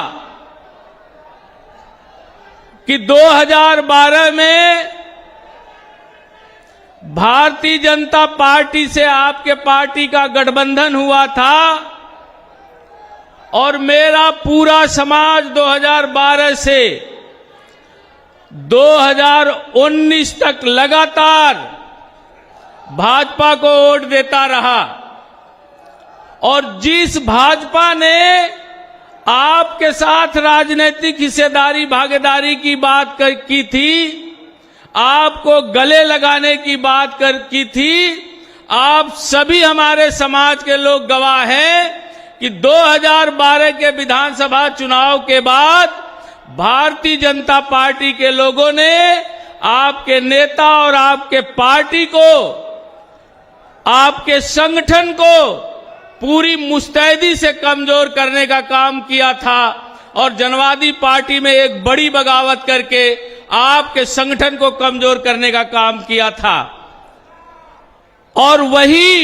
कि 2012 में भारतीय जनता पार्टी से आपके पार्टी का गठबंधन हुआ था और मेरा पूरा समाज 2012 से 2019 तक लगातार भाजपा को वोट देता रहा। और जिस भाजपा ने आपके साथ राजनीतिक हिस्सेदारी भागीदारी की बात की थी, आपको गले लगाने की बात की थी, आप सभी हमारे समाज के लोग गवाह हैं कि 2012 के विधानसभा चुनाव के बाद भारतीय जनता पार्टी के लोगों ने आपके नेता और आपके पार्टी को, आपके संगठन को पूरी मुस्तैदी से कमजोर करने का काम किया था और जनवादी पार्टी में एक बड़ी बगावत करके आपके संगठन को कमजोर करने का काम किया था। और वही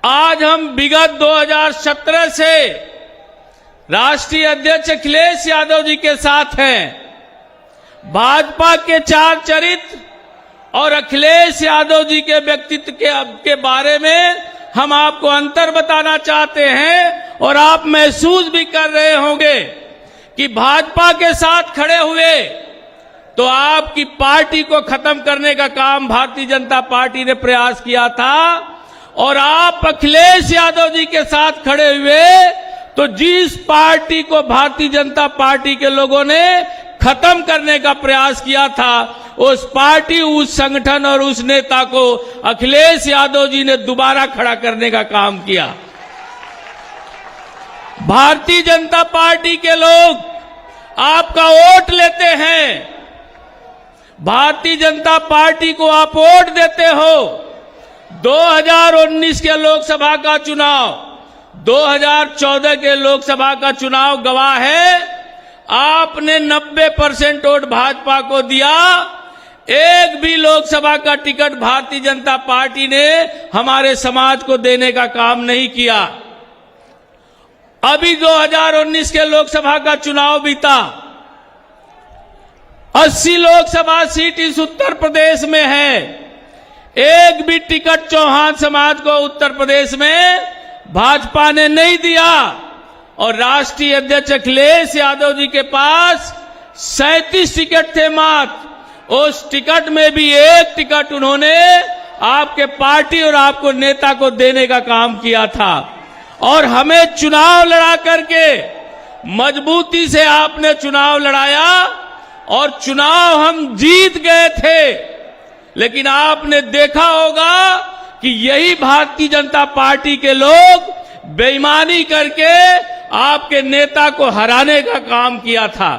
आज हम विगत 2017 से राष्ट्रीय अध्यक्ष अखिलेश यादव जी के साथ हैं। भाजपा के चार चरित्र और अखिलेश यादव जी के व्यक्तित्व के बारे में हम आपको अंतर बताना चाहते हैं। और आप महसूस भी कर रहे होंगे कि भाजपा के साथ खड़े हुए तो आपकी पार्टी को खत्म करने का काम भारतीय जनता पार्टी ने प्रयास किया था, और आप अखिलेश यादव जी के साथ खड़े हुए तो जिस पार्टी को भारतीय जनता पार्टी के लोगों ने खत्म करने का प्रयास किया था, उस पार्टी, उस संगठन और उस नेता को अखिलेश यादव जी ने दोबारा खड़ा करने का काम किया। भारतीय जनता पार्टी के लोग आपका वोट लेते हैं, भारतीय जनता पार्टी को आप वोट देते हो। 2019 के लोकसभा का चुनाव, 2014 के लोकसभा का चुनाव गवाह है, आपने 90% वोट भाजपा को दिया। एक भी लोकसभा का टिकट भारतीय जनता पार्टी ने हमारे समाज को देने का काम नहीं किया। अभी 2019 के लोकसभा का चुनाव बीता, 80 लोकसभा सीट इस उत्तर प्रदेश में है, एक भी टिकट चौहान समाज को उत्तर प्रदेश में भाजपा ने नहीं दिया। और राष्ट्रीय अध्यक्ष अखिलेश यादव जी के पास 37 टिकट थे मात्र, उस टिकट में भी एक टिकट उन्होंने आपके पार्टी और आपको नेता को देने का काम किया था। और हमें चुनाव लड़ा करके मजबूती से आपने चुनाव लड़ाया और चुनाव हम जीत गए थे। लेकिन आपने देखा होगा कि यही भारतीय जनता पार्टी के लोग बेईमानी करके आपके नेता को हराने का काम किया था।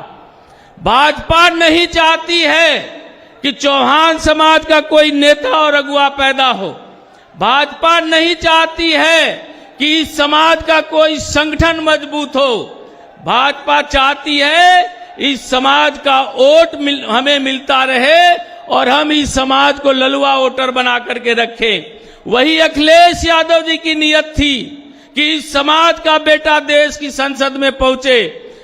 भाजपा नहीं चाहती है कि चौहान समाज का कोई नेता और अगुवा पैदा हो। भाजपा नहीं चाहती है कि इस समाज का कोई संगठन मजबूत हो। भाजपा चाहती है इस समाज का वोट हमें मिलता रहे और हम इस समाज को ललुआ वोटर बना करके रखें। वही अखिलेश यादव जी की नीयत थी कि इस समाज का बेटा देश की संसद में पहुंचे,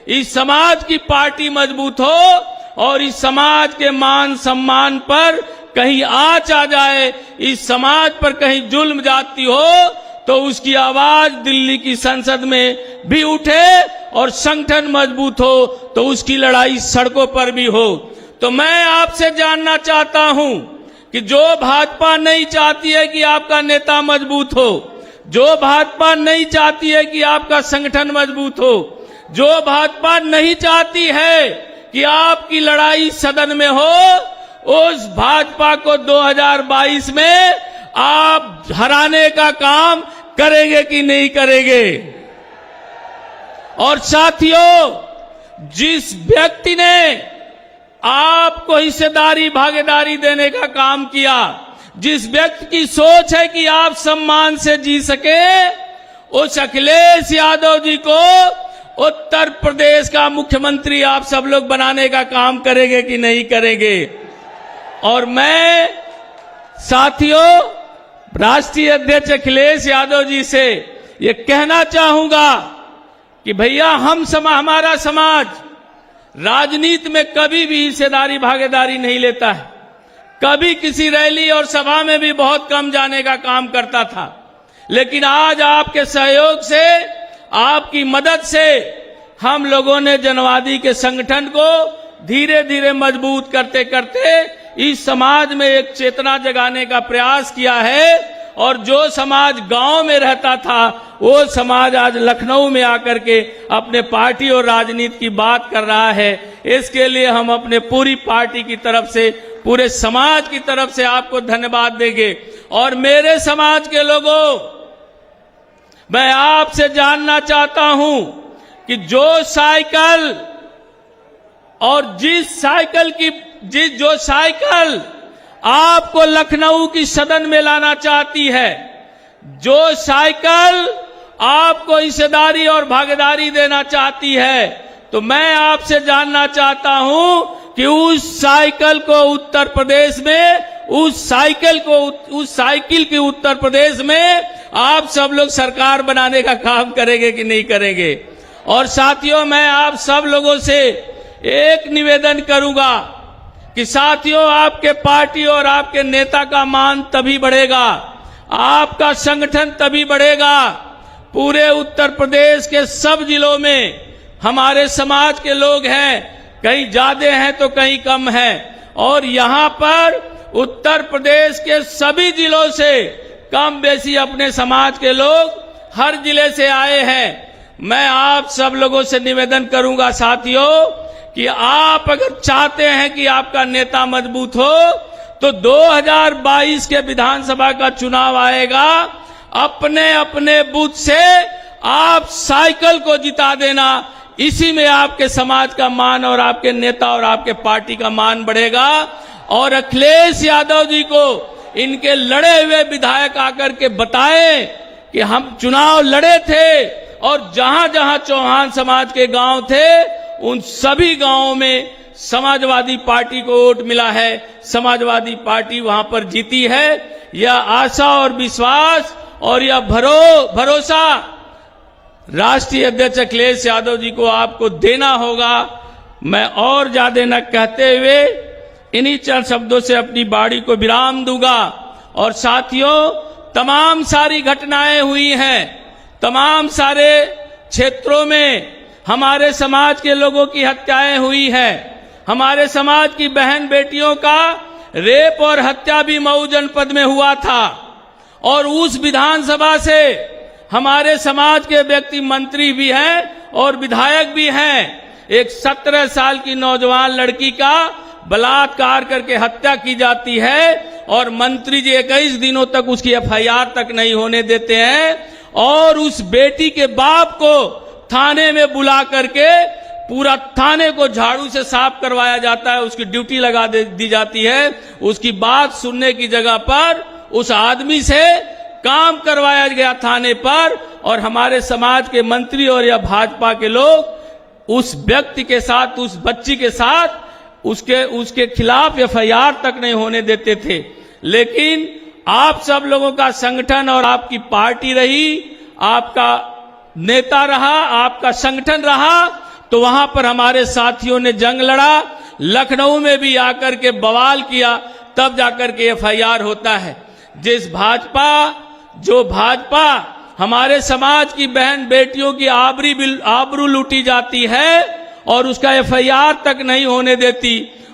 इस समाज की पार्टी मजबूत हो और इस समाज के मान सम्मान पर कहीं आंच आ जाए, इस समाज पर कहीं जुल्म जाती हो तो उसकी आवाज दिल्ली की संसद में भी उठे और संगठन मजबूत हो तो उसकी लड़ाई सड़कों पर भी हो। तो मैं आपसे जानना चाहता हूं कि जो भाजपा नहीं चाहती है कि आपका नेता मजबूत हो, जो भाजपा नहीं चाहती है कि आपका संगठन मजबूत हो, जो भाजपा नहीं चाहती है कि आपकी लड़ाई सदन में हो, उस भाजपा को 2022 में आप हराने का काम करेंगे कि नहीं करेंगे? और साथियों, जिस व्यक्ति ने आपको हिस्सेदारी भागीदारी देने का काम किया, जिस व्यक्ति की सोच है कि आप सम्मान से जी सके, उस अखिलेश यादव जी को उत्तर प्रदेश का मुख्यमंत्री आप सब लोग बनाने का काम करेंगे कि नहीं करेंगे? और मैं साथियों राष्ट्रीय अध्यक्ष अखिलेश यादव जी से ये कहना चाहूंगा कि भैया हमारा समाज राजनीति में कभी भी हिस्सेदारी भागीदारी नहीं लेता है, कभी किसी रैली और सभा में भी बहुत कम जाने का काम करता था। लेकिन आज आपके सहयोग से, आपकी मदद से हम लोगों ने जनवादी के संगठन को धीरे धीरे मजबूत करते करते इस समाज में एक चेतना जगाने का प्रयास किया है। और जो समाज गांव में रहता था वो समाज आज लखनऊ में आकर के अपने पार्टी और राजनीति की बात कर रहा है। इसके लिए हम अपने पूरी पार्टी की तरफ से, पूरे समाज की तरफ से आपको धन्यवाद देंगे। और मेरे समाज के लोगों, मैं आपसे जानना चाहता हूं कि जो साइकिल और जो साइकिल आपको लखनऊ की सदन में लाना चाहती है, जो साइकिल आपको हिस्सेदारी और भागीदारी देना चाहती है, तो मैं आपसे जानना चाहता हूं कि उस साइकिल को उत्तर प्रदेश में, उस साइकिल की उत्तर प्रदेश में आप सब लोग सरकार बनाने का काम करेंगे कि नहीं करेंगे? और साथियों, मैं आप सब लोगों से एक निवेदन करूंगा कि साथियों आपके पार्टी और आपके नेता का मान तभी बढ़ेगा, आपका संगठन तभी बढ़ेगा। पूरे उत्तर प्रदेश के सब जिलों में हमारे समाज के लोग हैं, कहीं ज्यादा हैं तो कहीं कम हैं, और यहां पर उत्तर प्रदेश के सभी जिलों से कम बेसी अपने समाज के लोग हर जिले से आए हैं। मैं आप सब लोगों से निवेदन करूंगा साथियों कि आप अगर चाहते हैं कि आपका नेता मजबूत हो तो 2022 के विधानसभा का चुनाव आएगा, अपने अपने बूथ से आप साइकिल को जिता देना। इसी में आपके समाज का मान और आपके नेता और आपके पार्टी का मान बढ़ेगा। और अखिलेश यादव जी को इनके लड़े हुए विधायक आकर के बताएं कि हम चुनाव लड़े थे और जहां जहां चौहान समाज के गांव थे उन सभी गांवों में समाजवादी पार्टी को वोट मिला है, समाजवादी पार्टी वहां पर जीती है। यह आशा और विश्वास और यह भरोसा राष्ट्रीय अध्यक्ष अखिलेश यादव जी को आपको देना होगा। मैं और ज्यादा न कहते हुए इन्हीं चंद शब्दों से अपनी बाड़ी को विराम दूंगा। और साथियों, तमाम सारी घटनाएं हुई हैं, तमाम सारे क्षेत्रों में हमारे समाज के लोगों की हत्याएं हुई हैं, हमारे समाज की बहन बेटियों का रेप और हत्या भी मऊ जनपद में हुआ था। और उस विधानसभा से हमारे समाज के व्यक्ति मंत्री भी हैं और विधायक भी हैं। एक 17 साल की नौजवान लड़की का बलात्कार करके हत्या की जाती है और मंत्री जी 21 दिनों तक उसकी एफआईआर तक नहीं होने देते हैं, और उस बेटी के बाप को थाने में बुला करके पूरा थाने को झाड़ू से साफ करवाया जाता है, उसकी ड्यूटी लगा दी जाती है। उसकी बात सुनने की जगह पर उस आदमी से काम करवाया गया थाने पर, और हमारे समाज के मंत्री और या भाजपा के लोग उस व्यक्ति के साथ, उस बच्ची के साथ उसके खिलाफ एफआईआर तक नहीं होने देते थे। लेकिन आप सब लोगों का संगठन और आपकी पार्टी रही, आपका नेता रहा, आपका संगठन रहा, तो वहां पर हमारे साथियों ने जंग लड़ा, लखनऊ में भी आकर के बवाल किया, तब जाकर के एफआईआर होता है। जो भाजपा हमारे समाज की बहन बेटियों की आबरू लूटी जाती है और उसका एफआईआर तक नहीं होने देती,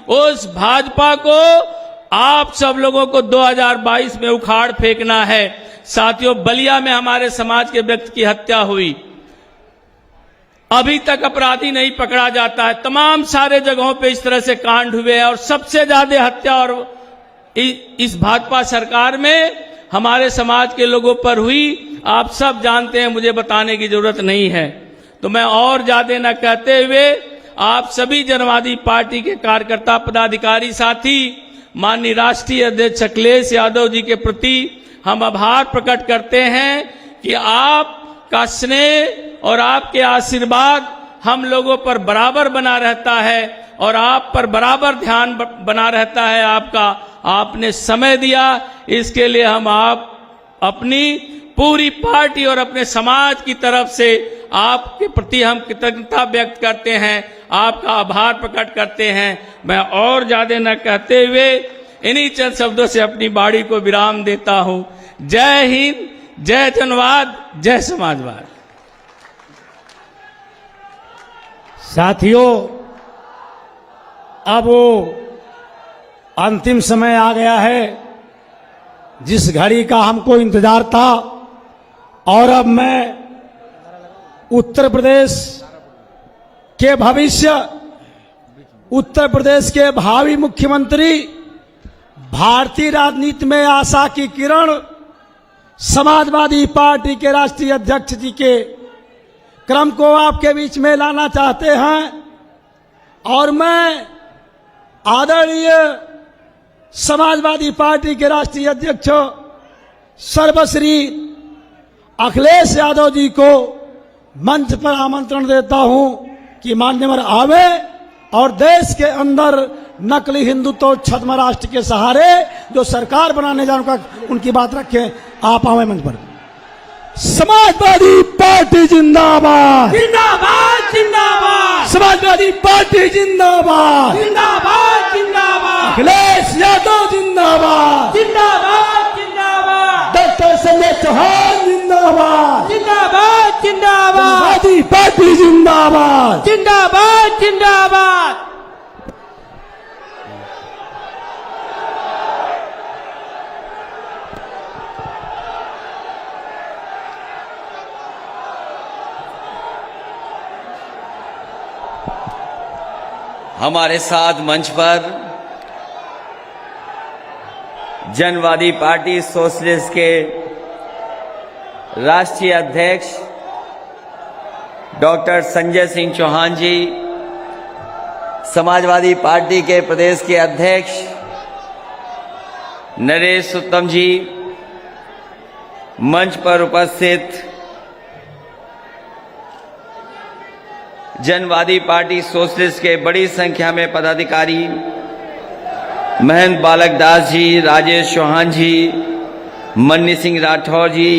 उस भाजपा को आप सब लोगों को 2022 में उखाड़ फेंकना है। साथियों, बलिया में हमारे समाज के व्यक्ति की हत्या हुई, अभी तक अपराधी नहीं पकड़ा जाता है। तमाम सारे जगहों पे इस तरह से कांड हुए हैं और सबसे ज्यादा हत्या और इस भाजपा सरकार में हमारे समाज के लोगों पर हुई। आप सब जानते हैं, मुझे बताने की जरूरत नहीं है। तो मैं और ज्यादा न कहते हुए आप सभी जनवादी पार्टी के कार्यकर्ता पदाधिकारी साथी माननीय राष्ट्रीय अध्यक्ष अखिलेश यादव जी के प्रति हम आभार प्रकट करते हैं कि आपका स्नेह और आपके आशीर्वाद हम लोगों पर बराबर बना रहता है और आप पर बराबर ध्यान बना रहता है आपका। आपने समय दिया, इसके लिए हम आप अपनी पूरी पार्टी और अपने समाज की तरफ से आपके प्रति हम कृतज्ञता व्यक्त करते हैं, आपका आभार प्रकट करते हैं। मैं और ज्यादा न कहते हुए इन्हीं चंद शब्दों से अपनी बाड़ी को विराम देता हूं। जय हिंद, जय जनवाद, जय समाजवाद। साथियों, अब वो अंतिम समय आ गया है जिस घड़ी का हमको इंतजार था, और अब मैं उत्तर प्रदेश के भविष्य, उत्तर प्रदेश के भावी मुख्यमंत्री, भारतीय राजनीति में आशा की किरण, समाजवादी पार्टी के राष्ट्रीय अध्यक्ष जी के क्रम को आपके बीच में लाना चाहते हैं। और मैं आदरणीय समाजवादी पार्टी के राष्ट्रीय अध्यक्ष सर्वश्री अखिलेश यादव जी को मंच पर आमंत्रण देता हूं कि मान्यवर आवे और देश के अंदर नकली हिंदुत्व छद्म राष्ट्र के सहारे जो सरकार बनाने जाने का उनकी बात रखें। आप आवे मंच पर। समाजवादी पार्टी जिंदाबाद, जिंदाबाद। जिंदाबाद समाजवादी पार्टी जिंदाबाद, जिंदाबाद जिंदाबाद अखिलेश यादव जिंदाबाद, जिंदाबाद जिंदाबाद डॉक्टर संजय चौहान जिंदाबाद, जिंदाबाद जिंदाबाद समाजवादी पार्टी जिंदाबाद। जिंदाबाद जिंदाबाद। हमारे साथ मंच पर जनवादी पार्टी सोशलिस्ट के राष्ट्रीय अध्यक्ष डॉक्टर संजय सिंह चौहान जी, समाजवादी पार्टी के प्रदेश के अध्यक्ष नरेश उत्तम जी, मंच पर उपस्थित जनवादी पार्टी सोशलिस्ट के बड़ी संख्या में पदाधिकारी, महंत बालक दास जी, राजेश चौहान जी, मन्नी सिंह राठौर जी,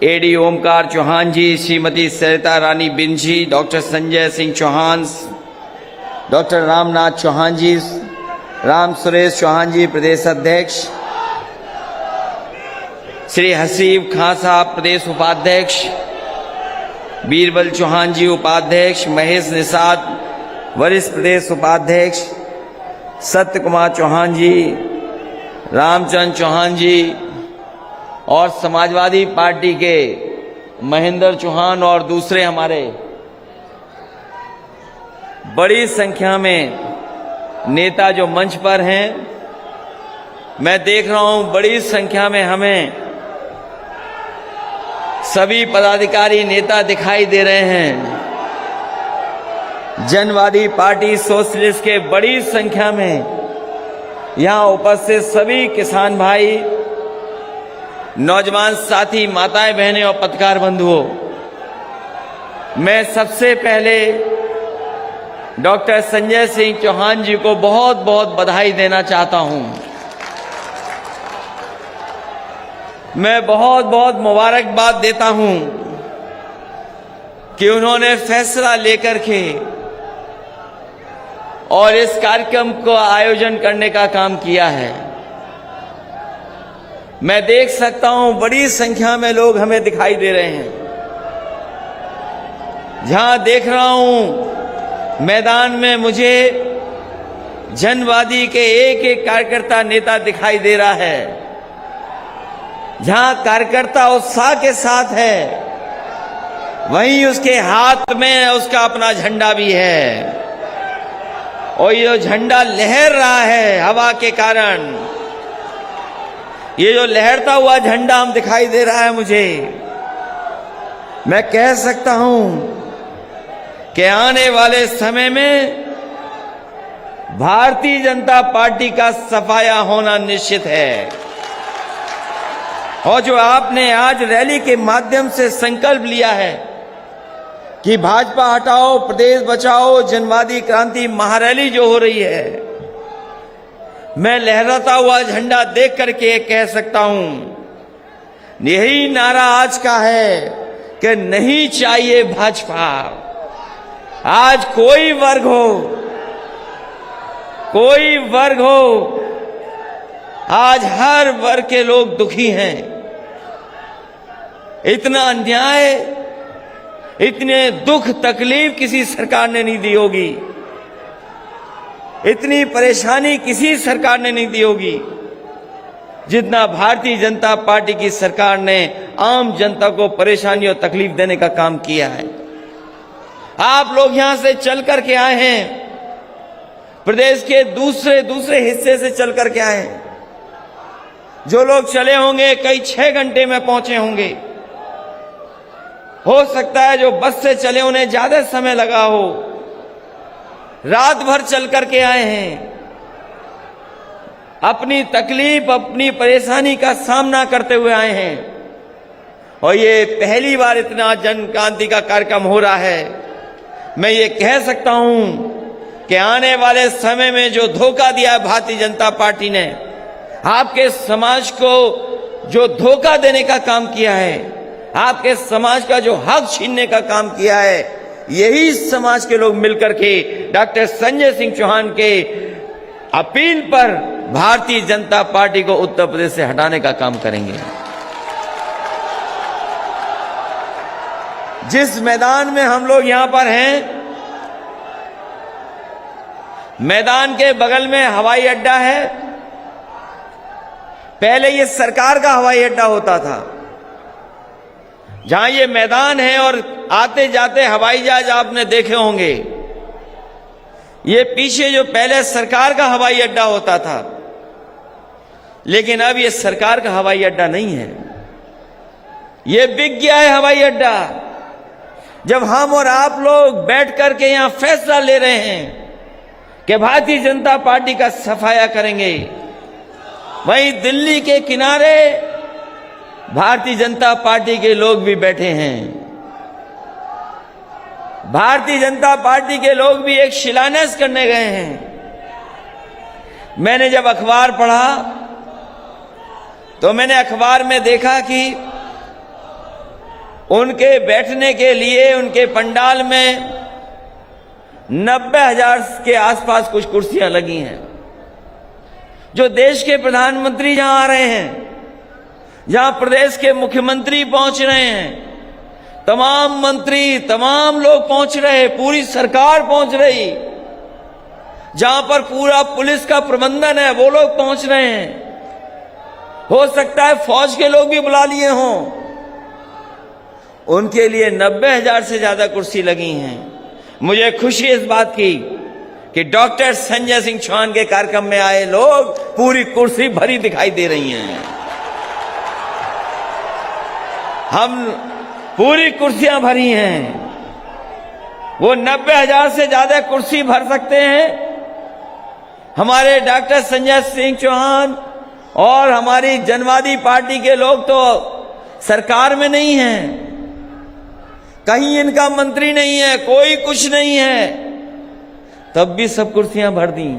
एडी ओमकार चौहान जी, श्रीमती सरिता रानी बिन जी, डॉक्टर संजय सिंह चौहान, डॉक्टर रामनाथ चौहान जी, राम सुरेश चौहान जी प्रदेश अध्यक्ष, श्री हसीब खां साहब प्रदेश उपाध्यक्ष, बीरबल चौहान जी उपाध्यक्ष, महेश निषाद वरिष्ठ प्रदेश उपाध्यक्ष, सत्य कुमार चौहान जी, रामचंद्र चौहान जी और समाजवादी पार्टी के महेंद्र चौहान और दूसरे हमारे बड़ी संख्या में नेता जो मंच पर हैं। मैं देख रहा हूं बड़ी संख्या में हमें सभी पदाधिकारी नेता दिखाई दे रहे हैं। जनवादी पार्टी सोशलिस्ट के बड़ी संख्या में यहां उपस्थित सभी किसान भाई, नौजवान साथी, माताएं बहनें और पत्रकार बंधुओं, मैं सबसे पहले डॉक्टर संजय सिंह चौहान जी को बहुत बहुत बधाई देना चाहता हूं। मैं बहुत बहुत मुबारकबाद देता हूं कि उन्होंने फैसला लेकर के और इस कार्यक्रम को आयोजन करने का काम किया है। मैं देख सकता हूं बड़ी संख्या में लोग हमें दिखाई दे रहे हैं। जहां देख रहा हूं मैदान में मुझे जनवादी के एक एक कार्यकर्ता नेता दिखाई दे रहा है। जहां कार्यकर्ता उत्साह के साथ है, वहीं उसके हाथ में उसका अपना झंडा भी है और ये झंडा लहर रहा है हवा के कारण। ये जो लहरता हुआ झंडा हम दिखाई दे रहा है मुझे, मैं कह सकता हूं कि आने वाले समय में भारतीय जनता पार्टी का सफाया होना निश्चित है। और जो आपने आज रैली के माध्यम से संकल्प लिया है कि भाजपा हटाओ प्रदेश बचाओ जनवादी क्रांति महारैली जो हो रही है, मैं लहराता हुआ झंडा देख करके कह सकता हूं यही नारा आज का है कि नहीं चाहिए भाजपा। आज कोई वर्ग हो, आज हर वर्ग के लोग दुखी हैं। इतना अन्याय, इतने दुख तकलीफ किसी सरकार ने नहीं दी होगी, इतनी परेशानी किसी सरकार ने नहीं दी होगी जितना भारतीय जनता पार्टी की सरकार ने आम जनता को परेशानी और तकलीफ देने का काम किया है। आप लोग यहां से चल करके आए हैं, प्रदेश के दूसरे हिस्से से चल करके आए हैं। जो लोग चले होंगे कई 6 घंटे में पहुंचे होंगे। हो सकता है जो बस से चले उन्हें ज्यादा समय लगा हो। रात भर चल करके आए हैं, अपनी तकलीफ अपनी परेशानी का सामना करते हुए आए हैं। और ये पहली बार इतना जन क्रांति का कार्यक्रम हो रहा है। मैं ये कह सकता हूं कि आने वाले समय में जो धोखा दिया है भारतीय जनता पार्टी ने, आपके समाज को जो धोखा देने का काम किया है, आपके समाज का जो हक छीनने का काम किया है, यही समाज के लोग मिलकर के डॉक्टर संजय सिंह चौहान के अपील पर भारतीय जनता पार्टी को उत्तर प्रदेश से हटाने का काम करेंगे। जिस मैदान में हम लोग यहां पर हैं, मैदान के बगल में हवाई अड्डा है। पहले ये सरकार का हवाई अड्डा होता था। जहां ये मैदान है और आते जाते हवाई जहाज आपने देखे होंगे। ये पीछे जो पहले सरकार का हवाई अड्डा होता था, लेकिन अब ये सरकार का हवाई अड्डा नहीं है, ये बिक गया है हवाई अड्डा। जब हम और आप लोग बैठ करके यहां फैसला ले रहे हैं कि भारतीय जनता पार्टी का सफाया करेंगे, वहीं दिल्ली के किनारे भारतीय जनता पार्टी के लोग भी बैठे हैं। भारतीय जनता पार्टी के लोग भी एक शिलान्यास करने गए हैं। मैंने जब अखबार पढ़ा तो मैंने अखबार में देखा कि उनके बैठने के लिए उनके पंडाल में 90,000 के आसपास कुछ कुर्सियां लगी हैं। जो देश के प्रधानमंत्री जहां आ रहे हैं, जहां प्रदेश के मुख्यमंत्री पहुंच रहे हैं, तमाम मंत्री, तमाम लोग पहुंच रहे, पूरी सरकार पहुंच रही, जहां पर पूरा पुलिस का प्रबंधन है, वो लोग पहुंच रहे हैं। हो सकता है फौज के लोग भी बुला लिए हों। उनके लिए 90,000 से ज्यादा कुर्सी लगी हैं। मुझे खुशी इस बात की कि डॉक्टर संजय सिंह चौहान के कार्यक्रम में आए लोग पूरी कुर्सी भरी दिखाई दे रही हैं। हम पूरी कुर्सियां भरी हैं। वो 90,000 से ज्यादा कुर्सी भर सकते हैं। हमारे डॉक्टर संजय सिंह चौहान और हमारी जनवादी पार्टी के लोग तो सरकार में नहीं हैं, कहीं इनका मंत्री नहीं है, कोई कुछ नहीं है, तब भी सब कुर्सियां भर दी।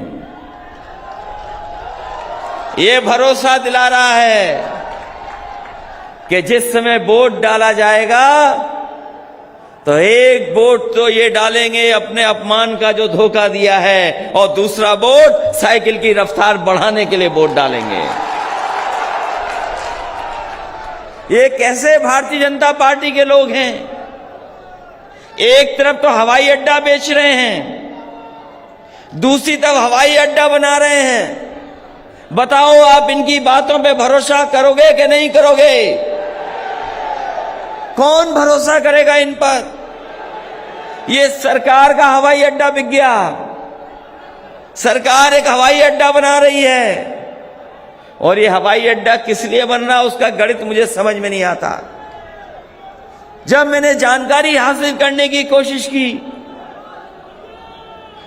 ये भरोसा दिला रहा है कि जिस समय वोट डाला जाएगा तो एक वोट तो ये डालेंगे अपने अपमान का जो धोखा दिया है, और दूसरा वोट साइकिल की रफ्तार बढ़ाने के लिए वोट डालेंगे। ये कैसे भारतीय जनता पार्टी के लोग हैं? एक तरफ तो हवाई अड्डा बेच रहे हैं, दूसरी तरफ हवाई अड्डा बना रहे हैं। बताओ आप इनकी बातों पे भरोसा करोगे कि नहीं करोगे? कौन भरोसा करेगा इन पर? ये सरकार का हवाई अड्डा बिक गया। सरकार एक हवाई अड्डा बना रही है, और ये हवाई अड्डा किस लिए बन रहा, उसका गणित मुझे समझ में नहीं आता। जब मैंने जानकारी हासिल करने की कोशिश की,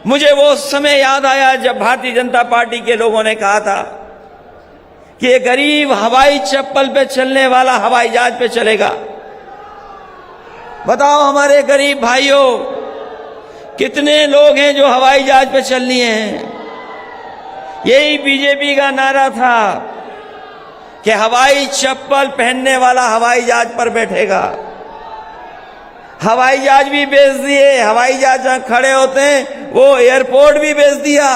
मुझे वो समय याद आया जब भारतीय जनता पार्टी के लोगों ने कहा था कि ये गरीब हवाई चप्पल पे चलने वाला हवाई जहाज पे चलेगा। बताओ हमारे गरीब भाइयों, कितने लोग हैं जो हवाई जहाज पे चल लिए हैं? यही बीजेपी का नारा था कि हवाई चप्पल पहनने वाला हवाई जहाज पर बैठेगा। हवाई जहाज भी बेच दिए, हवाई जहाज जहां खड़े होते हैं वो एयरपोर्ट भी बेच दिया।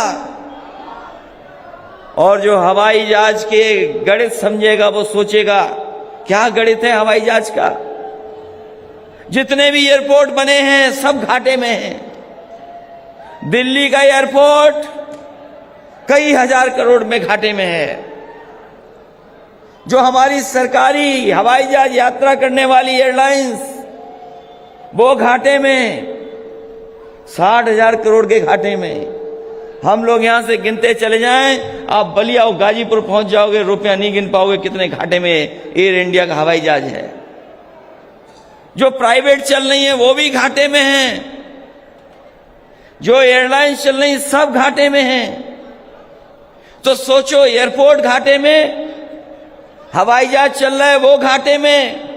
और जो हवाई जहाज के गणित समझेगा वो सोचेगा क्या गणित है हवाई जहाज का। जितने भी एयरपोर्ट बने हैं सब घाटे में हैं। दिल्ली का एयरपोर्ट कई हजार करोड़ में घाटे में है। जो हमारी सरकारी हवाई जहाज यात्रा करने वाली एयरलाइंस, वो घाटे में, 60,000 करोड़ के घाटे में। हम लोग यहां से गिनते चले जाएं, आप बलिया और गाजीपुर पहुंच जाओगे, रुपया नहीं गिन पाओगे कितने घाटे में एयर इंडिया का हवाई जहाज है। जो प्राइवेट चल रही है वो भी घाटे में हैं। जो एयरलाइंस चल रही सब घाटे में हैं। तो सोचो, एयरपोर्ट घाटे में, हवाई जहाज चल रहा है वो घाटे में,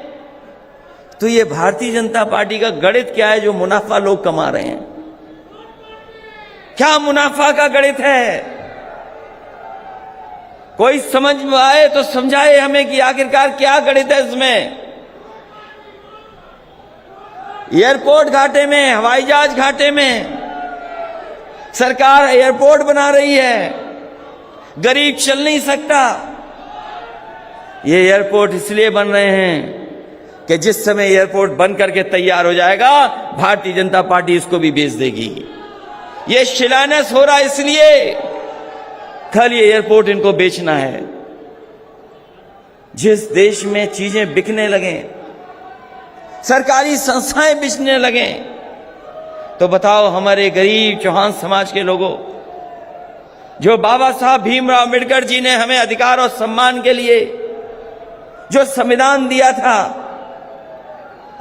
तो ये भारतीय जनता पार्टी का गणित क्या है जो मुनाफा लोग कमा रहे हैं? क्या मुनाफा का गणित है? कोई समझ में आए तो समझाए हमें कि आखिरकार क्या गणित है इसमें। एयरपोर्ट घाटे में, हवाई जहाज घाटे में। सरकार एयरपोर्ट बना रही है, गरीब चल नहीं सकता। ये एयरपोर्ट इसलिए बन रहे हैं कि जिस समय एयरपोर्ट बन करके तैयार हो जाएगा, भारतीय जनता पार्टी इसको भी बेच देगी। ये शिलान्यास हो रहा है इसलिए कल ये एयरपोर्ट इनको बेचना है। जिस देश में चीजें बिकने लगे, सरकारी संस्थाएं बिकने लगे, तो बताओ हमारे गरीब चौहान समाज के लोगों, जो बाबा साहब भीमराव अंबेडकर जी ने हमें अधिकार और सम्मान के लिए जो संविधान दिया था,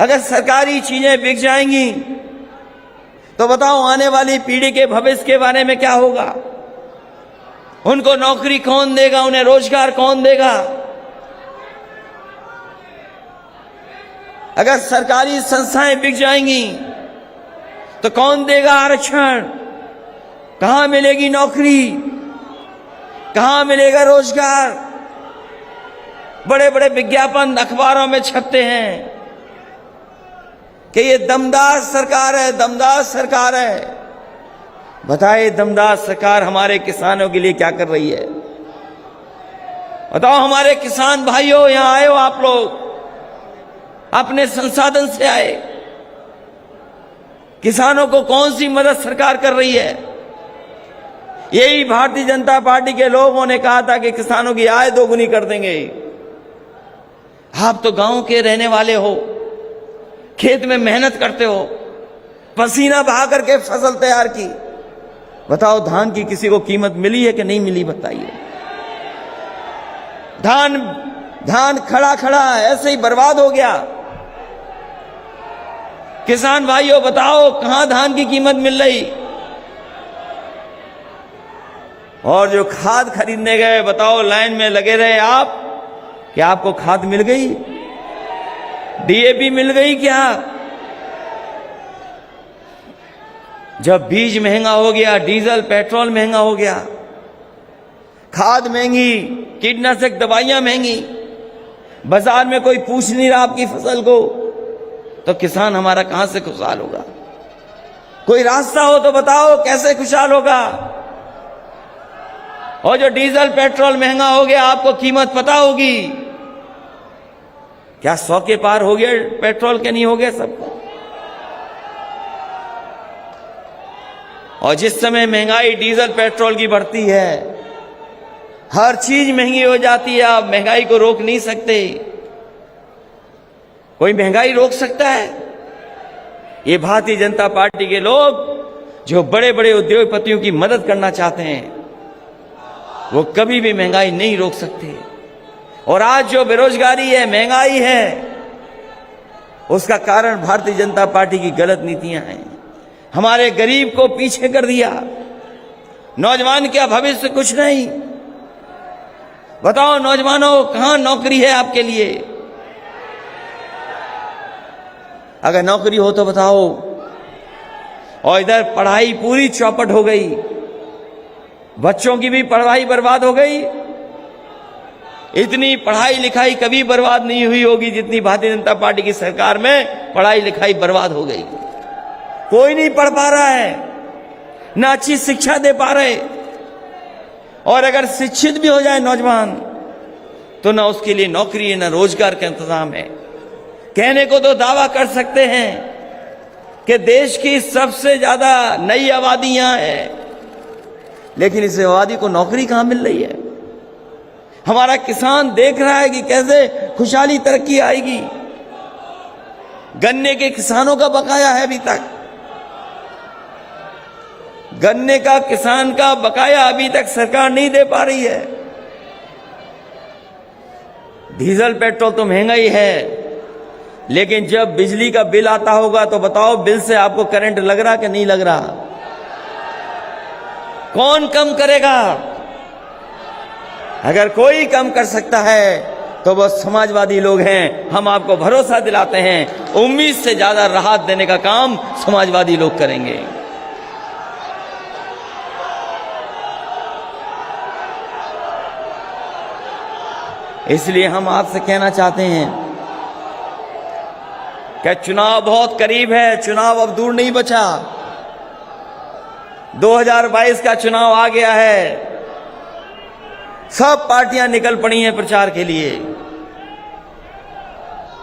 अगर सरकारी चीजें बिक जाएंगी तो बताओ आने वाली पीढ़ी के भविष्य के बारे में क्या होगा? उनको नौकरी कौन देगा? उन्हें रोजगार कौन देगा? अगर सरकारी संस्थाएं बिक जाएंगी तो कौन देगा आरक्षण? कहां मिलेगी नौकरी? कहां मिलेगा रोजगार? बड़े बड़े विज्ञापन अखबारों में छपते हैं कि ये दमदार सरकार है, दमदार सरकार है। बताइए दमदार सरकार हमारे किसानों के लिए क्या कर रही है? बताओ हमारे किसान भाइयों, यहां आए हो आप लोग, अपने संसाधन से आए, किसानों को कौन सी मदद सरकार कर रही है? यही भारतीय जनता पार्टी के लोगों ने कहा था कि किसानों की आय दोगुनी कर देंगे। आप तो गांव के रहने वाले हो, खेत में मेहनत करते हो, पसीना बहा करके फसल तैयार की। बताओ धान की किसी को कीमत मिली है कि नहीं मिली? बताइए। धान खड़ा खड़ा ऐसे ही बर्बाद हो गया। किसान भाइयों बताओ कहां धान की कीमत मिल रही? और जो खाद खरीदने गए, बताओ लाइन में लगे रहे आप, क्या आपको खाद मिल गई? डीएपी मिल गई क्या? जब बीज महंगा हो गया, डीजल पेट्रोल महंगा हो गया, खाद महंगी, कीटनाशक दवाइयां महंगी, बाजार में कोई पूछ नहीं रहा आपकी फसल को, तो किसान हमारा कहां से खुशहाल होगा? कोई रास्ता हो तो बताओ कैसे खुशहाल होगा? और जो डीजल पेट्रोल महंगा हो गया, आपको कीमत पता होगी क्या? 100 के पार हो गया पेट्रोल के? नहीं हो गया सबको? और जिस समय महंगाई डीजल पेट्रोल की बढ़ती है, हर चीज महंगी हो जाती है, आप महंगाई को रोक नहीं सकते। कोई महंगाई रोक सकता है? ये भारतीय जनता पार्टी के लोग जो बड़े बड़े उद्योगपतियों की मदद करना चाहते हैं, वो कभी भी महंगाई नहीं रोक सकते। और आज जो बेरोजगारी है, महंगाई है, उसका कारण भारतीय जनता पार्टी की गलत नीतियां हैं। हमारे गरीब को पीछे कर दिया, नौजवान का भविष्य कुछ नहीं। बताओ नौजवानों, कहां नौकरी है आपके लिए? अगर नौकरी हो तो बताओ। और इधर पढ़ाई पूरी चौपट हो गई, बच्चों की भी पढ़ाई बर्बाद हो गई। इतनी पढ़ाई लिखाई कभी बर्बाद नहीं हुई होगी जितनी भारतीय जनता पार्टी की सरकार में पढ़ाई लिखाई बर्बाद हो गई। कोई नहीं पढ़ पा रहा है, ना अच्छी शिक्षा दे पा रहे। और अगर शिक्षित भी हो जाए नौजवान, तो ना उसके लिए नौकरी है, ना रोजगार का इंतजाम है। कहने को तो दावा कर सकते हैं कि देश की सबसे ज्यादा नई आबादी यहां है, लेकिन इस आबादी को नौकरी कहां मिल रही है? हमारा किसान देख रहा है कि कैसे खुशहाली तरक्की आएगी। गन्ने के किसानों का बकाया है अभी तक, गन्ने का किसान का बकाया अभी तक सरकार नहीं दे पा रही है। डीजल पेट्रोल तो महंगा ही है, लेकिन जब बिजली का बिल आता होगा तो बताओ बिल से आपको करंट लग रहा कि नहीं लग रहा? कौन कम करेगा? अगर कोई कम कर सकता है तो वो समाजवादी लोग हैं। हम आपको भरोसा दिलाते हैं, उम्मीद से ज्यादा राहत देने का काम समाजवादी लोग करेंगे। इसलिए हम आपसे कहना चाहते हैं कि चुनाव बहुत करीब है, चुनाव अब दूर नहीं बचा। 2022 का चुनाव आ गया है। सब पार्टियां निकल पड़ी हैं प्रचार के लिए।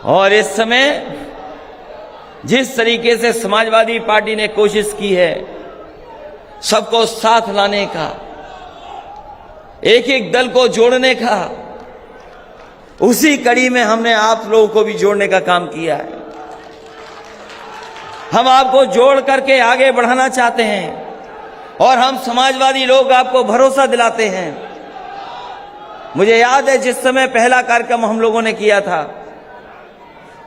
और इस समय जिस तरीके से समाजवादी पार्टी ने कोशिश की है सबको साथ लाने का, एक एक दल को जोड़ने का, उसी कड़ी में हमने आप लोगों को भी जोड़ने का काम किया है। हम आपको जोड़ करके आगे बढ़ाना चाहते हैं और हम समाजवादी लोग आपको भरोसा दिलाते हैं। मुझे याद है जिस समय पहला कार्यक्रम हम लोगों ने किया था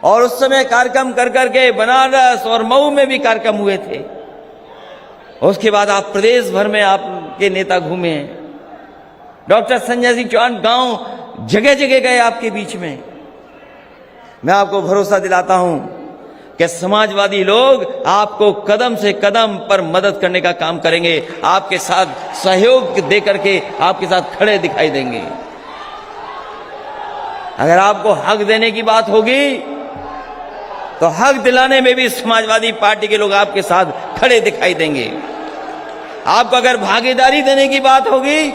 और उस समय कार्यक्रम कर करके बनारस और मऊ में भी कार्यक्रम हुए थे। उसके बाद आप प्रदेश भर में आपके नेता घूमे हैं। डॉक्टर संजय सिंह चौहान गांव जगह जगह गए आपके बीच में। मैं आपको भरोसा दिलाता हूं कि समाजवादी लोग आपको कदम से कदम पर मदद करने का काम करेंगे, आपके साथ सहयोग दे करके आपके साथ खड़े दिखाई देंगे। अगर आपको हक देने की बात होगी तो हक दिलाने में भी समाजवादी पार्टी के लोग आपके साथ खड़े दिखाई देंगे। आपको अगर भागीदारी देने की बात होगी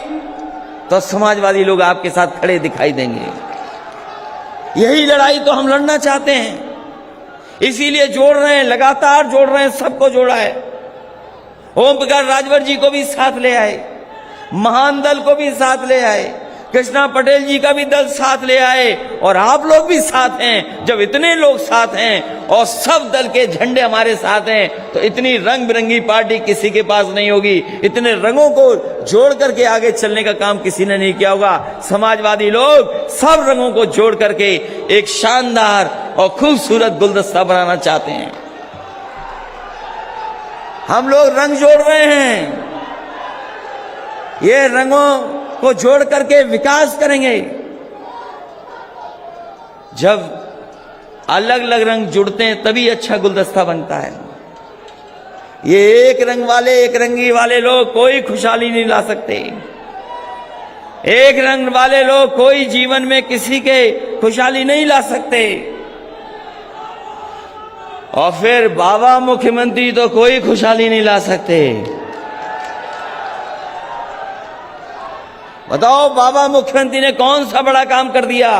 तो समाजवादी लोग आपके साथ खड़े दिखाई देंगे। यही लड़ाई तो हम लड़ना चाहते हैं, इसीलिए जोड़ रहे हैं, लगातार जोड़ रहे हैं, सबको जोड़ा है। ओम प्रकाश राजभर जी को भी साथ ले आए, महान दल को भी साथ ले आए, कृष्णा पटेल जी का भी दल साथ ले आए और आप लोग भी साथ हैं। जब इतने लोग साथ हैं और सब दल के झंडे हमारे साथ हैं तो इतनी रंग बिरंगी पार्टी किसी के पास नहीं होगी। इतने रंगों को जोड़ करके आगे चलने का काम किसी ने नहीं किया होगा। समाजवादी लोग सब रंगों को जोड़ करके एक शानदार और खूबसूरत गुलदस्ता बनाना चाहते हैं। हम लोग रंग जोड़ रहे हैं, ये रंगों को जोड़ करके विकास करेंगे। जब अलग अलग रंग जुड़ते हैं तभी अच्छा गुलदस्ता बनता है। ये एक रंग वाले, एक रंगी वाले लोग कोई खुशहाली नहीं ला सकते। एक रंग वाले लोग कोई जीवन में किसी के खुशहाली नहीं ला सकते। और फिर बाबा मुख्यमंत्री तो कोई खुशहाली नहीं ला सकते। बताओ बाबा मुख्यमंत्री ने कौन सा बड़ा काम कर दिया?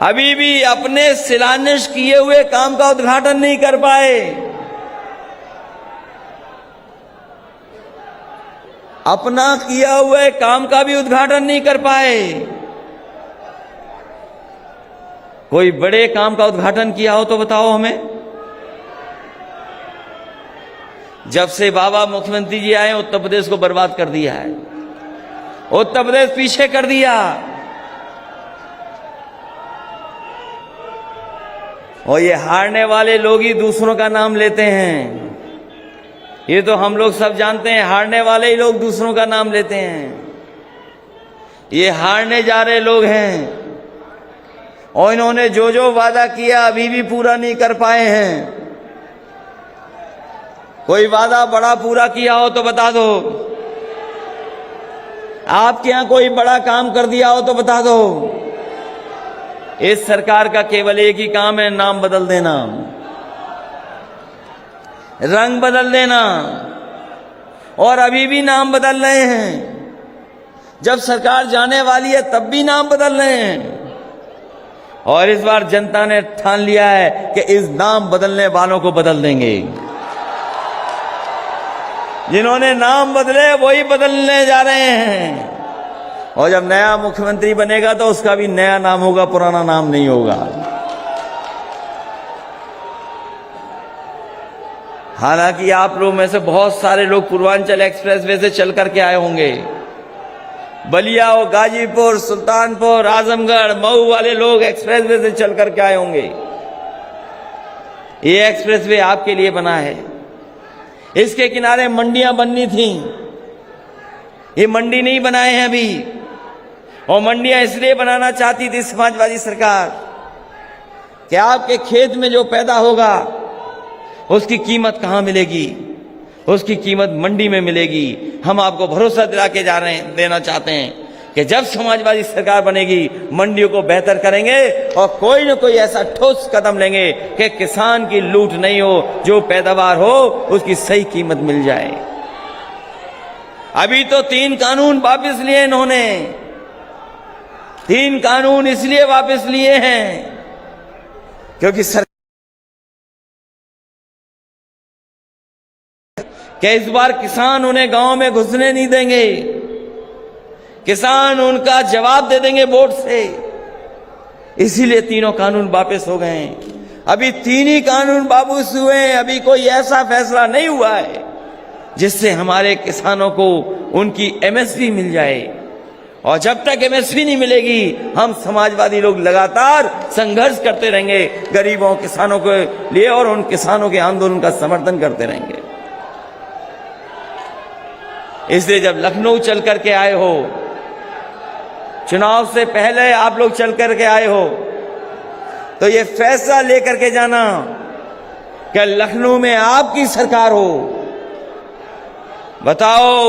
अभी भी अपने शिलान्यास किए हुए काम का उद्घाटन नहीं कर पाए। अपना किया हुए काम का भी उद्घाटन नहीं कर पाए। कोई बड़े काम का उद्घाटन किया हो तो बताओ हमें। जब से बाबा मुख्यमंत्री जी आए उत्तर प्रदेश को बर्बाद कर दिया है, उत्तर प्रदेश पीछे कर दिया। और ये हारने वाले लोग ही दूसरों का नाम लेते हैं। ये तो हम लोग सब जानते हैं, हारने वाले ही लोग दूसरों का नाम लेते हैं। ये हारने जा रहे लोग हैं और इन्होंने जो जो वादा किया अभी भी पूरा नहीं कर पाए हैं। कोई वादा बड़ा पूरा किया हो तो बता दो। आपके यहां कोई बड़ा काम कर दिया हो तो बता दो। इस सरकार का केवल एक ही काम है, नाम बदल देना, रंग बदल देना। और अभी भी नाम बदल रहे हैं। जब सरकार जाने वाली है तब भी नाम बदल रहे हैं। और इस बार जनता ने ठान लिया है कि इस नाम बदलने वालों को बदल देंगे। जिन्होंने नाम बदले वही बदलने जा रहे हैं। और जब नया मुख्यमंत्री बनेगा तो उसका भी नया नाम होगा, पुराना नाम नहीं होगा। हालांकि आप लोग में से बहुत सारे लोग पूर्वांचल एक्सप्रेसवे से चल करके आए होंगे। बलिया और गाजीपुर, सुल्तानपुर, आजमगढ़, मऊ वाले लोग एक्सप्रेसवे से चल करके आए होंगे। ये एक्सप्रेसवे आपके लिए बना है। इसके किनारे मंडियां बननी थी, ये मंडी नहीं बनाए हैं अभी। और मंडियां इसलिए बनाना चाहती थी समाजवादी सरकार कि आपके खेत में जो पैदा होगा उसकी कीमत कहां मिलेगी? उसकी कीमत मंडी में मिलेगी। हम आपको भरोसा दिला के देना चाहते हैं कि जब समाजवादी सरकार बनेगी मंडियों को बेहतर करेंगे और कोई न कोई ऐसा ठोस कदम लेंगे कि किसान की लूट नहीं हो, जो पैदावार हो उसकी सही कीमत मिल जाए। अभी तो 3 कानून वापस लिए इन्होंने। 3 कानून इसलिए वापस लिए हैं क्योंकि इस बार किसान उन्हें गांव में घुसने नहीं देंगे, किसान उनका जवाब दे देंगे वोट से, इसीलिए 3 कानून वापस हो गए हैं। अभी 3 ही कानून वापस हुए हैं, अभी कोई ऐसा फैसला नहीं हुआ है जिससे हमारे किसानों को उनकी एमएसपी मिल जाए। और जब तक एमएसपी नहीं मिलेगी हम समाजवादी लोग लगातार संघर्ष करते रहेंगे गरीबों किसानों के लिए और उन किसानों के आंदोलन का समर्थन करते रहेंगे। इसलिए जब लखनऊ चल करके आए हो, चुनाव से पहले आप लोग चल करके आए हो, तो ये फैसला लेकर के जाना कि लखनऊ में आपकी सरकार हो। बताओ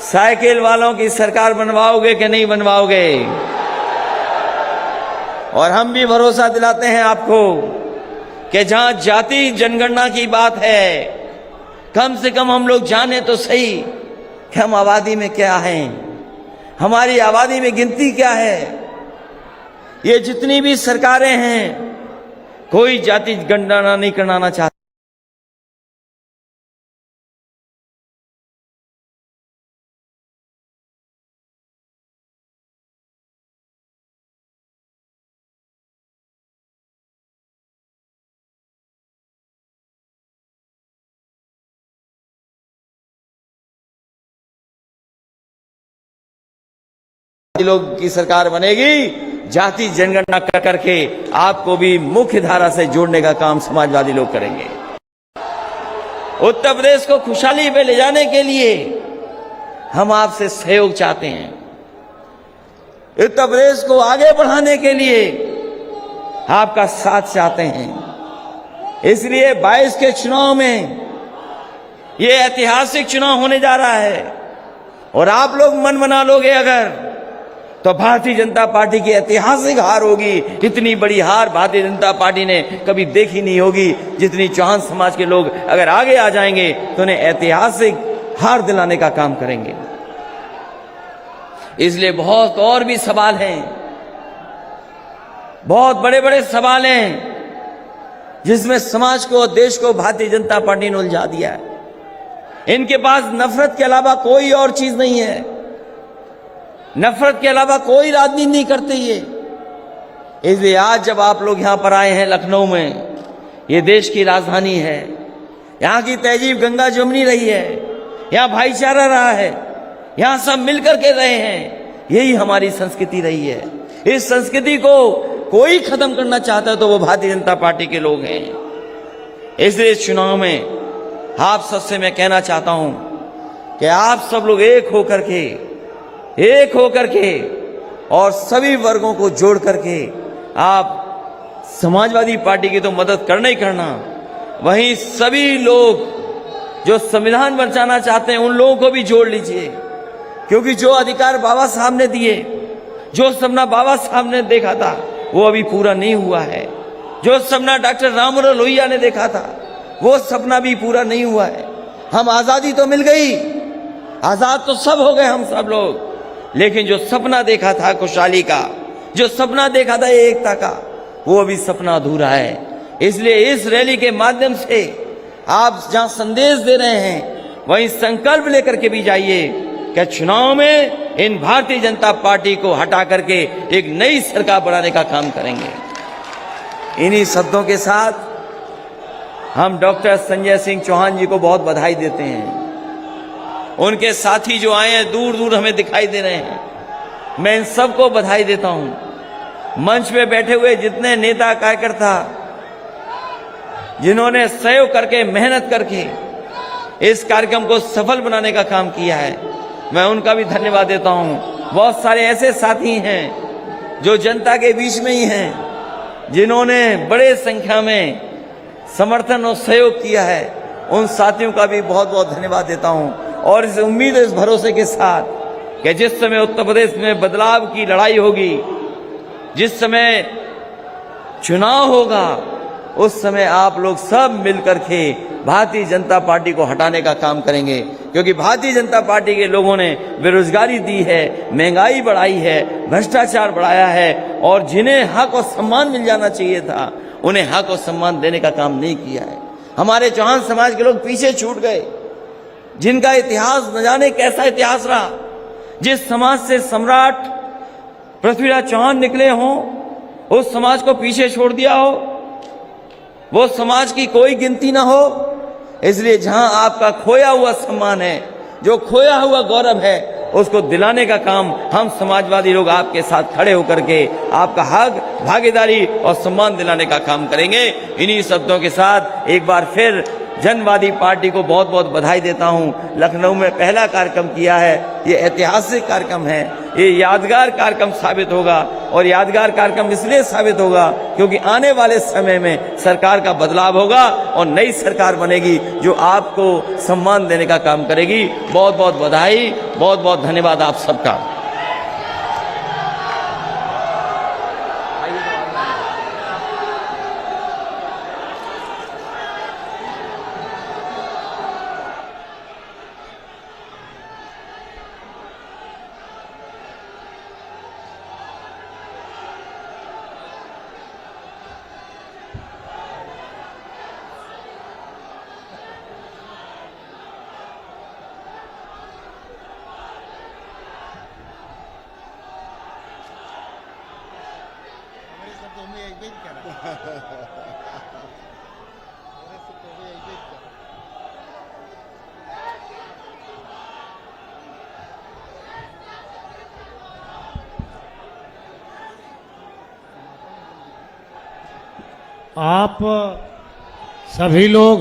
साइकिल वालों की सरकार बनवाओगे कि नहीं बनवाओगे? और हम भी भरोसा दिलाते हैं आपको कि जहां जाति जनगणना की बात है, कम से कम हम लोग जाने तो सही कि हम आबादी में क्या हैं, हमारी आबादी में गिनती क्या है। ये जितनी भी सरकारें हैं कोई जाति गणना नहीं कराना चाहती। लोग की सरकार बनेगी, जाति जनगणना करके आपको भी मुख्य धारा से जोड़ने का काम समाजवादी लोग करेंगे। उत्तर प्रदेश को खुशहाली पे ले जाने के लिए हम आपसे सहयोग चाहते हैं। उत्तर प्रदेश को आगे बढ़ाने के लिए आपका साथ चाहते हैं। इसलिए 22 के चुनाव में ये ऐतिहासिक चुनाव होने जा रहा है और आप लोग मन बना लोगे अगर, तो भारतीय जनता पार्टी की ऐतिहासिक हार होगी। इतनी बड़ी हार भारतीय जनता पार्टी ने कभी देखी नहीं होगी। जितनी चौहान समाज के लोग अगर आगे आ जाएंगे तो उन्हें ऐतिहासिक हार दिलाने का काम करेंगे। इसलिए बहुत और भी सवाल हैं, बहुत बड़े बड़े सवाल हैं जिसमें समाज को देश को भारतीय जनता पार्टी ने उलझा दिया है। इनके पास नफरत के अलावा कोई और चीज नहीं है, नफरत के अलावा कोई राजनीति नहीं करते ये। इसलिए आज जब आप लोग यहां पर आए हैं लखनऊ में, ये देश की राजधानी है, यहां की तहजीब गंगा जमुनी रही है, यहां भाईचारा रहा है, यहां सब मिलकर के रहे हैं, यही हमारी संस्कृति रही है। इस संस्कृति को कोई खत्म करना चाहता है तो वो भारतीय जनता पार्टी के लोग हैं। इसलिए इस चुनाव में आप सबसे मैं कहना चाहता हूं कि आप सब लोग एक होकर के और सभी वर्गों को जोड़ करके आप समाजवादी पार्टी की तो मदद करना ही करना, वहीं सभी लोग जो संविधान बचाना चाहते हैं उन लोगों को भी जोड़ लीजिए। क्योंकि जो अधिकार बाबा साहब ने दिए, जो सपना बाबा साहब ने देखा था वो अभी पूरा नहीं हुआ है। जो सपना डॉक्टर राममनोहर लोहिया ने देखा था वो सपना भी पूरा नहीं हुआ है। हम आजादी तो मिल गई, आजाद तो सब हो गए हम सब लोग, लेकिन जो सपना देखा था खुशहाली का, जो सपना देखा था एकता का, वो अभी सपना अधूरा है। इसलिए इस रैली के माध्यम से आप जहां संदेश दे रहे हैं वहीं संकल्प लेकर के भी जाइए कि चुनाव में इन भारतीय जनता पार्टी को हटा करके एक नई सरकार बनाने का काम करेंगे। इन्हीं शब्दों के साथ हम डॉक्टर संजय सिंह चौहान जी को बहुत बधाई देते हैं। उनके साथी जो आए हैं दूर दूर हमें दिखाई दे रहे हैं, मैं इन सबको बधाई देता हूं। मंच पे बैठे हुए जितने नेता कार्यकर्ता जिन्होंने सहयोग करके मेहनत करके इस कार्यक्रम को सफल बनाने का काम किया है, मैं उनका भी धन्यवाद देता हूं। बहुत सारे ऐसे साथी हैं जो जनता के बीच में ही हैं, जिन्होंने बड़े संख्या में समर्थन और सहयोग किया है। उन साथियों का भी बहुत बहुत धन्यवाद देता हूं और इस उम्मीद इस भरोसे के साथ कि जिस समय उत्तर प्रदेश में बदलाव की लड़ाई होगी, जिस समय चुनाव होगा, उस समय आप लोग सब मिलकर के भारतीय जनता पार्टी को हटाने का काम करेंगे। क्योंकि भारतीय जनता पार्टी के लोगों ने बेरोजगारी दी है, महंगाई बढ़ाई है, भ्रष्टाचार बढ़ाया है, और जिन्हें हक और सम्मान मिल जाना चाहिए था, उन्हें हक और सम्मान देने का काम नहीं किया है। हमारे चौहान समाज के लोग पीछे छूट गए, जिनका इतिहास न जाने कैसा इतिहास रहा। जिस समाज से सम्राट पृथ्वीराज चौहान निकले हों, उस समाज को पीछे छोड़ दिया हो, वो समाज की कोई गिनती ना हो। इसलिए जहां आपका खोया हुआ सम्मान है, जो खोया हुआ गौरव है, उसको दिलाने का काम हम समाजवादी लोग आपके साथ खड़े होकर के आपका हक, भागीदारी और सम्मान दिलाने का काम करेंगे। इन्हीं शब्दों के साथ एक बार फिर जनवादी पार्टी को बहुत बहुत बधाई देता हूं। लखनऊ में पहला कार्यक्रम किया है, ये ऐतिहासिक कार्यक्रम है, ये यादगार कार्यक्रम साबित होगा। और यादगार कार्यक्रम इसलिए साबित होगा क्योंकि आने वाले समय में सरकार का बदलाव होगा और नई सरकार बनेगी जो आपको सम्मान देने का काम करेगी। बहुत बहुत बधाई, बहुत बहुत धन्यवाद आप सबका। आप सभी लोग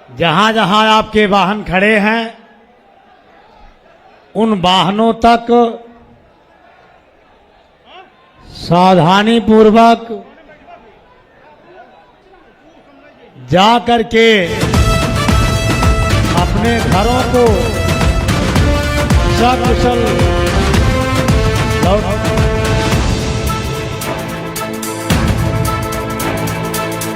जहां जहां आपके वाहन खड़े हैं, उन वाहनों तक सावधानी पूर्वक जा करके अपने घरों को सकुशल लौट।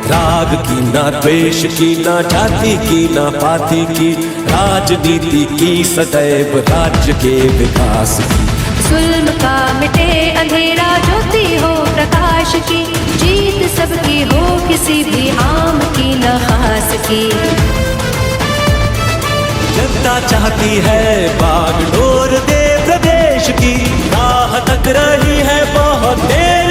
राग की ना द्वेष की ना जाति की ना पाति की, राजनीति की सदैव राज्य के विकास की। जुल्म का मिटे अंधेरा, ज्योति हो प्रकाश की, जीत सबकी हो किसी भी आम की न खास की। जनता चाहती है बागडोर दे प्रदेश की, राह तक रही है बहुत देर